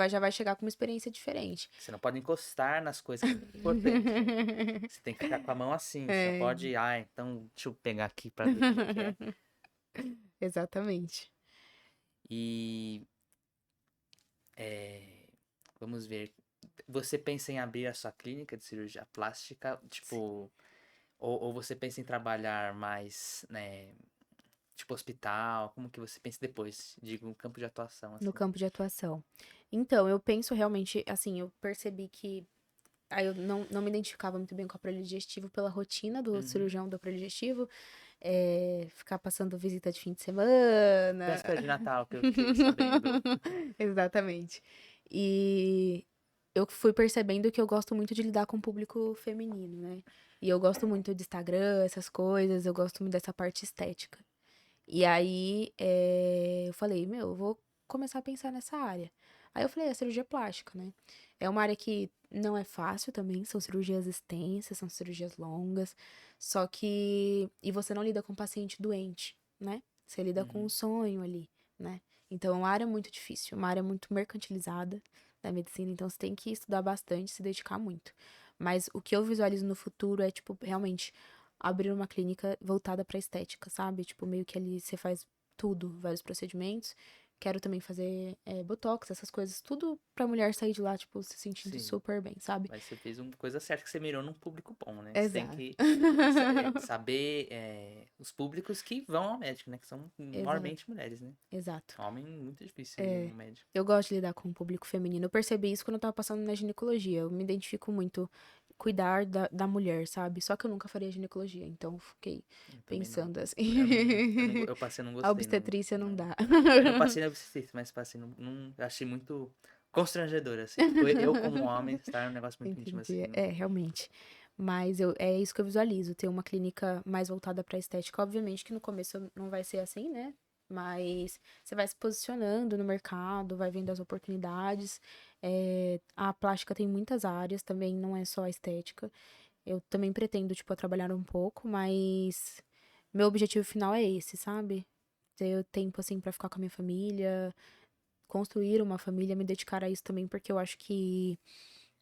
[SPEAKER 2] já vai chegar com uma experiência diferente.
[SPEAKER 1] Você não pode encostar nas coisas que é muito importante. Você tem que ficar com a mão assim. Você não
[SPEAKER 2] É,
[SPEAKER 1] pode. Ah, então deixa eu pegar aqui pra ver como que é.
[SPEAKER 2] exatamente.
[SPEAKER 1] E. é, vamos ver. Você pensa em abrir a sua clínica de cirurgia plástica? Tipo. Ou você pensa em trabalhar mais, né? Tipo hospital? Como que você pensa depois? Digo, um campo de atuação,
[SPEAKER 2] No
[SPEAKER 1] assim.
[SPEAKER 2] campo de atuação. Então, eu penso realmente, assim, eu percebi que aí eu não me identificava muito bem com o aparelho digestivo pela rotina do
[SPEAKER 1] Uhum.
[SPEAKER 2] cirurgião do aparelho digestivo. Ficar passando visita de fim de semana.
[SPEAKER 1] Véspera de Natal, que eu fiquei sabendo.
[SPEAKER 2] Exatamente. E eu fui percebendo que eu gosto muito de lidar com o público feminino, né? E eu gosto muito de Instagram, essas coisas, eu gosto muito dessa parte estética. E aí, eu falei, meu, eu vou começar a pensar nessa área. Aí eu falei, a cirurgia plástica, né? É uma área que não é fácil também, são cirurgias extensas, são cirurgias longas, só que. E você não lida com paciente doente, né? Você lida com o
[SPEAKER 1] Uhum.
[SPEAKER 2] sonho ali, né? Então é uma área muito difícil, uma área muito mercantilizada da medicina, então você tem que estudar bastante, se dedicar muito. Mas o que eu visualizo no futuro é, tipo, realmente abrir uma clínica voltada pra estética, sabe? Tipo, meio que ali você faz tudo, vários procedimentos. Quero também fazer botox, essas coisas, tudo pra mulher sair de lá, tipo, se sentindo
[SPEAKER 1] Sim.
[SPEAKER 2] super bem, sabe?
[SPEAKER 1] Mas você fez uma coisa certa que você mirou num público bom, né? Você tem
[SPEAKER 2] Exato.
[SPEAKER 1] que saber os públicos que vão ao médico, né? Que são
[SPEAKER 2] Exato,
[SPEAKER 1] normalmente mulheres, né?
[SPEAKER 2] exato.
[SPEAKER 1] Homem, muito difícil ir
[SPEAKER 2] É,
[SPEAKER 1] no médico.
[SPEAKER 2] eu gosto de lidar com o público feminino. Eu percebi isso quando eu tava passando na ginecologia. Eu me identifico muito cuidar da mulher, sabe? Só que eu nunca faria ginecologia, então eu fiquei
[SPEAKER 1] Eu também não.
[SPEAKER 2] pensando assim.
[SPEAKER 1] Eu passei, não
[SPEAKER 2] A
[SPEAKER 1] gostei, não.
[SPEAKER 2] obstetrícia não
[SPEAKER 1] Não,
[SPEAKER 2] dá.
[SPEAKER 1] não passei na obstetrícia, mas passei, eu achei muito constrangedor, assim. Tipo, eu como homem, estar num negócio muito íntimo, assim.
[SPEAKER 2] Entendi. É, realmente. Mas é isso que eu visualizo, ter uma clínica mais voltada para estética. Obviamente que no começo não vai ser assim, né? Mas você vai se posicionando no mercado, vai vendo as oportunidades. A plástica tem muitas áreas, também não é só a estética. Eu também pretendo, tipo, trabalhar um pouco, mas meu objetivo final é esse, sabe? Ter tempo, assim, para ficar com a minha família, construir uma família, me dedicar a isso também, porque eu acho que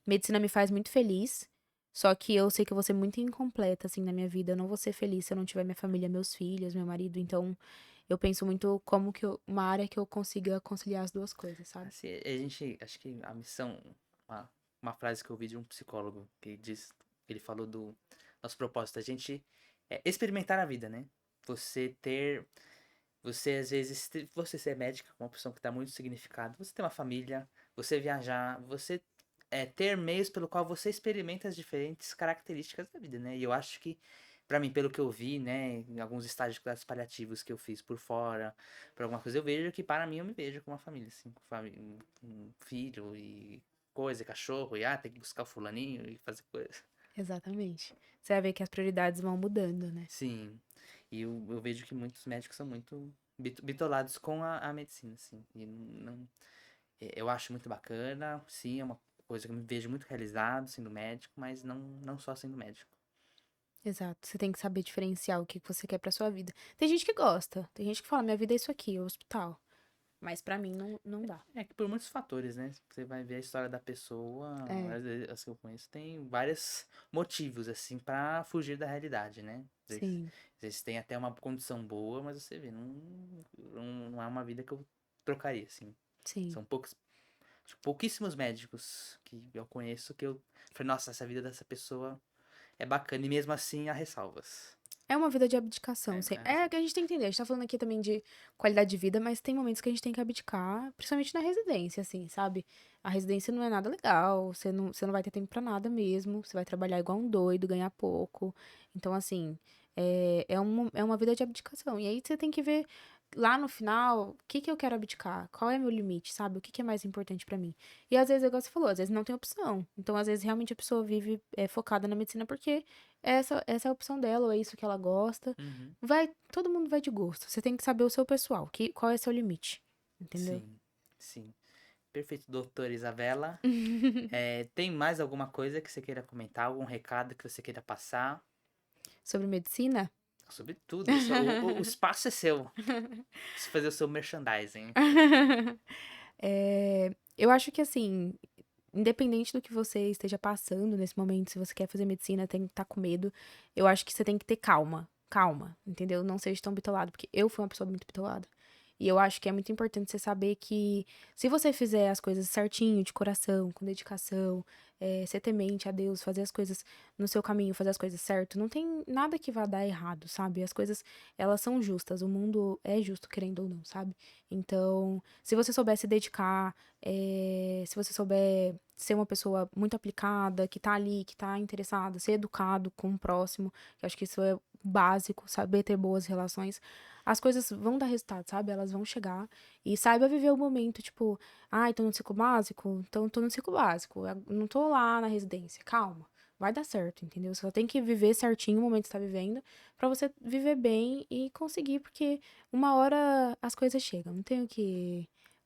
[SPEAKER 2] medicina me faz muito feliz, só que eu sei que eu vou ser muito incompleta, assim, na minha vida. Eu não vou ser feliz se eu não tiver minha família, meus filhos, meu marido. Então, eu penso muito como que uma área que eu consiga conciliar as duas coisas, sabe?
[SPEAKER 1] Assim, acho que a missão, uma, uma frase que eu ouvi de um psicólogo que diz, ele falou do nosso propósito, a gente experimentar a vida, né? Você ter, você às vezes, você ser médica, uma opção que dá muito significado, você ter uma família, você viajar, você ter meios pelo qual você experimenta as diferentes características da vida, né? E eu acho que, pra mim, pelo que eu vi, né, em alguns estágios de cuidados paliativos que eu fiz por fora, por alguma coisa, eu vejo que para mim eu me vejo com uma família, assim, com um filho e coisa, cachorro, e tem que buscar o fulaninho e fazer coisa.
[SPEAKER 2] Exatamente. Você vai ver que as prioridades vão mudando, né?
[SPEAKER 1] Sim, e eu vejo que muitos médicos são muito bitolados com a medicina, assim, e não, eu acho muito bacana, sim, é uma coisa que eu me vejo muito realizado sendo médico, mas não só sendo médico.
[SPEAKER 2] Exato. Você tem que saber diferenciar o que que você quer pra sua vida. Tem gente que gosta, tem gente que fala, minha vida é isso aqui, o hospital. Mas pra mim não dá.
[SPEAKER 1] É que por muitos fatores, né? Você vai ver a história da pessoa,
[SPEAKER 2] É,
[SPEAKER 1] às vezes, as que eu conheço, tem vários motivos, assim, pra fugir da realidade, né?
[SPEAKER 2] sim,
[SPEAKER 1] Às vezes tem até uma condição boa, mas você vê, não é uma vida que eu trocaria, assim.
[SPEAKER 2] sim.
[SPEAKER 1] São pouquíssimos médicos que eu conheço que eu falei, nossa, essa vida dessa pessoa é bacana, e mesmo assim há ressalvas.
[SPEAKER 2] É uma vida de abdicação,
[SPEAKER 1] É,
[SPEAKER 2] assim.
[SPEAKER 1] é,
[SPEAKER 2] É que a gente tem que entender. A gente tá falando aqui também de qualidade de vida, mas tem momentos que a gente tem que abdicar, principalmente na residência, assim, sabe? A residência não é nada legal, você não vai ter tempo pra nada mesmo, você vai trabalhar igual um doido, ganhar pouco. Então, assim, é uma vida de abdicação. E aí você tem que ver lá no final, o que que eu quero abdicar? Qual é meu limite, sabe? O que que é mais importante pra mim? E às vezes, igual você falou, às vezes não tem opção. Então, às vezes, realmente a pessoa vive focada na medicina porque essa é a opção dela, ou é isso que ela gosta.
[SPEAKER 1] uhum,
[SPEAKER 2] Todo mundo vai de gosto. Você tem que saber o seu pessoal, qual é seu limite, entendeu?
[SPEAKER 1] sim, sim. Perfeito, doutora Isabela. Tem mais alguma coisa que você queira comentar? Algum recado que você queira passar?
[SPEAKER 2] Sobre medicina?
[SPEAKER 1] Sobre tudo. O espaço é seu. Você fazer o seu merchandising.
[SPEAKER 2] Eu acho que assim, independente do que você esteja passando nesse momento, se você quer fazer medicina, tem que estar com medo. Eu acho que você tem que ter calma. Calma, entendeu? Não seja tão bitolado, porque eu fui uma pessoa muito bitolada. E eu acho que é muito importante você saber que se você fizer as coisas certinho, de coração, com dedicação, ser temente a Deus, fazer as coisas no seu caminho, fazer as coisas certo, não tem nada que vá dar errado, sabe? As coisas, elas são justas, o mundo é justo, querendo ou não, sabe? Então, se você souber se dedicar, se você souber ser uma pessoa muito aplicada, que tá ali, que tá interessada, ser educado com o próximo, que eu acho que isso é básico, saber ter boas relações, as coisas vão dar resultado, sabe? Elas vão chegar e saiba viver o momento, tipo, ai, tô no ciclo básico, então tô no ciclo básico, eu não tô lá na residência, calma. Vai dar certo, entendeu? Você só tem que viver certinho o momento que você tá vivendo pra você viver bem e conseguir, porque uma hora as coisas chegam, não tenho o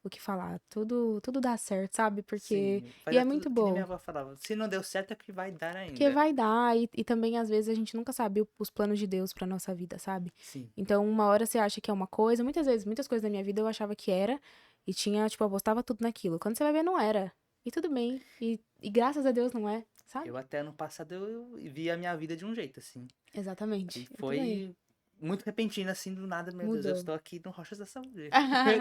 [SPEAKER 2] que falar. Tudo dá certo, sabe? Porque.
[SPEAKER 1] Sim, vai
[SPEAKER 2] E é
[SPEAKER 1] dar tudo
[SPEAKER 2] muito
[SPEAKER 1] que nem
[SPEAKER 2] bom.
[SPEAKER 1] minha avó falava. Se não deu certo, é que vai dar
[SPEAKER 2] Porque
[SPEAKER 1] ainda.
[SPEAKER 2] vai dar, e também às vezes a gente nunca sabe os planos de Deus pra nossa vida, sabe?
[SPEAKER 1] Sim.
[SPEAKER 2] Então, uma hora você acha que é uma coisa, muitas vezes, muitas coisas da minha vida eu achava que era, e tinha, tipo, eu apostava tudo naquilo. Quando você vai ver, não era. E tudo bem. E graças a Deus não é, sabe?
[SPEAKER 1] Eu até ano passado eu vi a minha vida de um jeito, assim. E
[SPEAKER 2] Exatamente. Eu também.
[SPEAKER 1] foi muito repentino, assim, do nada, meu Deus, eu
[SPEAKER 2] Mudou.
[SPEAKER 1] estou aqui no Rochas da Saúde,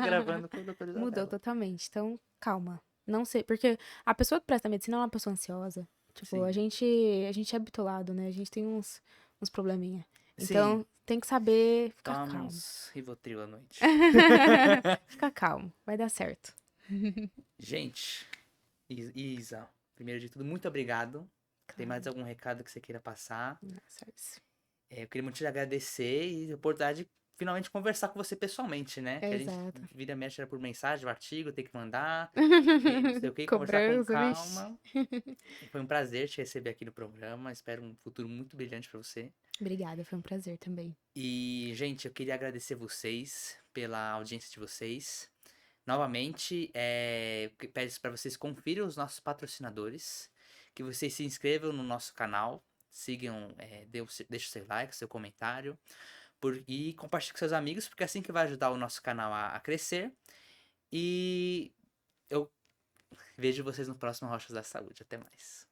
[SPEAKER 1] gravando com o Dr.
[SPEAKER 2] Mudou
[SPEAKER 1] Isabela.
[SPEAKER 2] totalmente. Então, calma. Não sei, porque a pessoa que presta medicina é uma pessoa ansiosa. Tipo, a
[SPEAKER 1] Sim.
[SPEAKER 2] gente, a gente é bitolado, né? A gente tem uns probleminha.
[SPEAKER 1] Sim,
[SPEAKER 2] Então, tem que saber ficar
[SPEAKER 1] toma
[SPEAKER 2] calmo.
[SPEAKER 1] uns Rivotril à noite.
[SPEAKER 2] Fica calmo, vai dar certo.
[SPEAKER 1] Gente, Isa, primeiro de tudo, muito obrigado. Tem mais
[SPEAKER 2] Claro,
[SPEAKER 1] algum recado que você queira passar?
[SPEAKER 2] não dá certo.
[SPEAKER 1] Eu queria muito te agradecer e a oportunidade de finalmente conversar com você pessoalmente, né? Que a gente
[SPEAKER 2] Exato.
[SPEAKER 1] vira e mexe era por mensagem, o artigo, tem que mandar, e não sei o que, conversar com
[SPEAKER 2] Cobrança, vixe.
[SPEAKER 1] calma. E foi um prazer te receber aqui no programa. Espero um futuro muito brilhante pra você.
[SPEAKER 2] Obrigada, foi um prazer também.
[SPEAKER 1] E, gente, eu queria agradecer vocês pela audiência de vocês. Novamente, peço para vocês confiram os nossos patrocinadores, que vocês se inscrevam no nosso canal, sigam, deixe o seu like, seu comentário, e compartilhe com seus amigos, porque é assim que vai ajudar o nosso canal a crescer. E eu vejo vocês no próximo Rochas da Saúde. Até mais.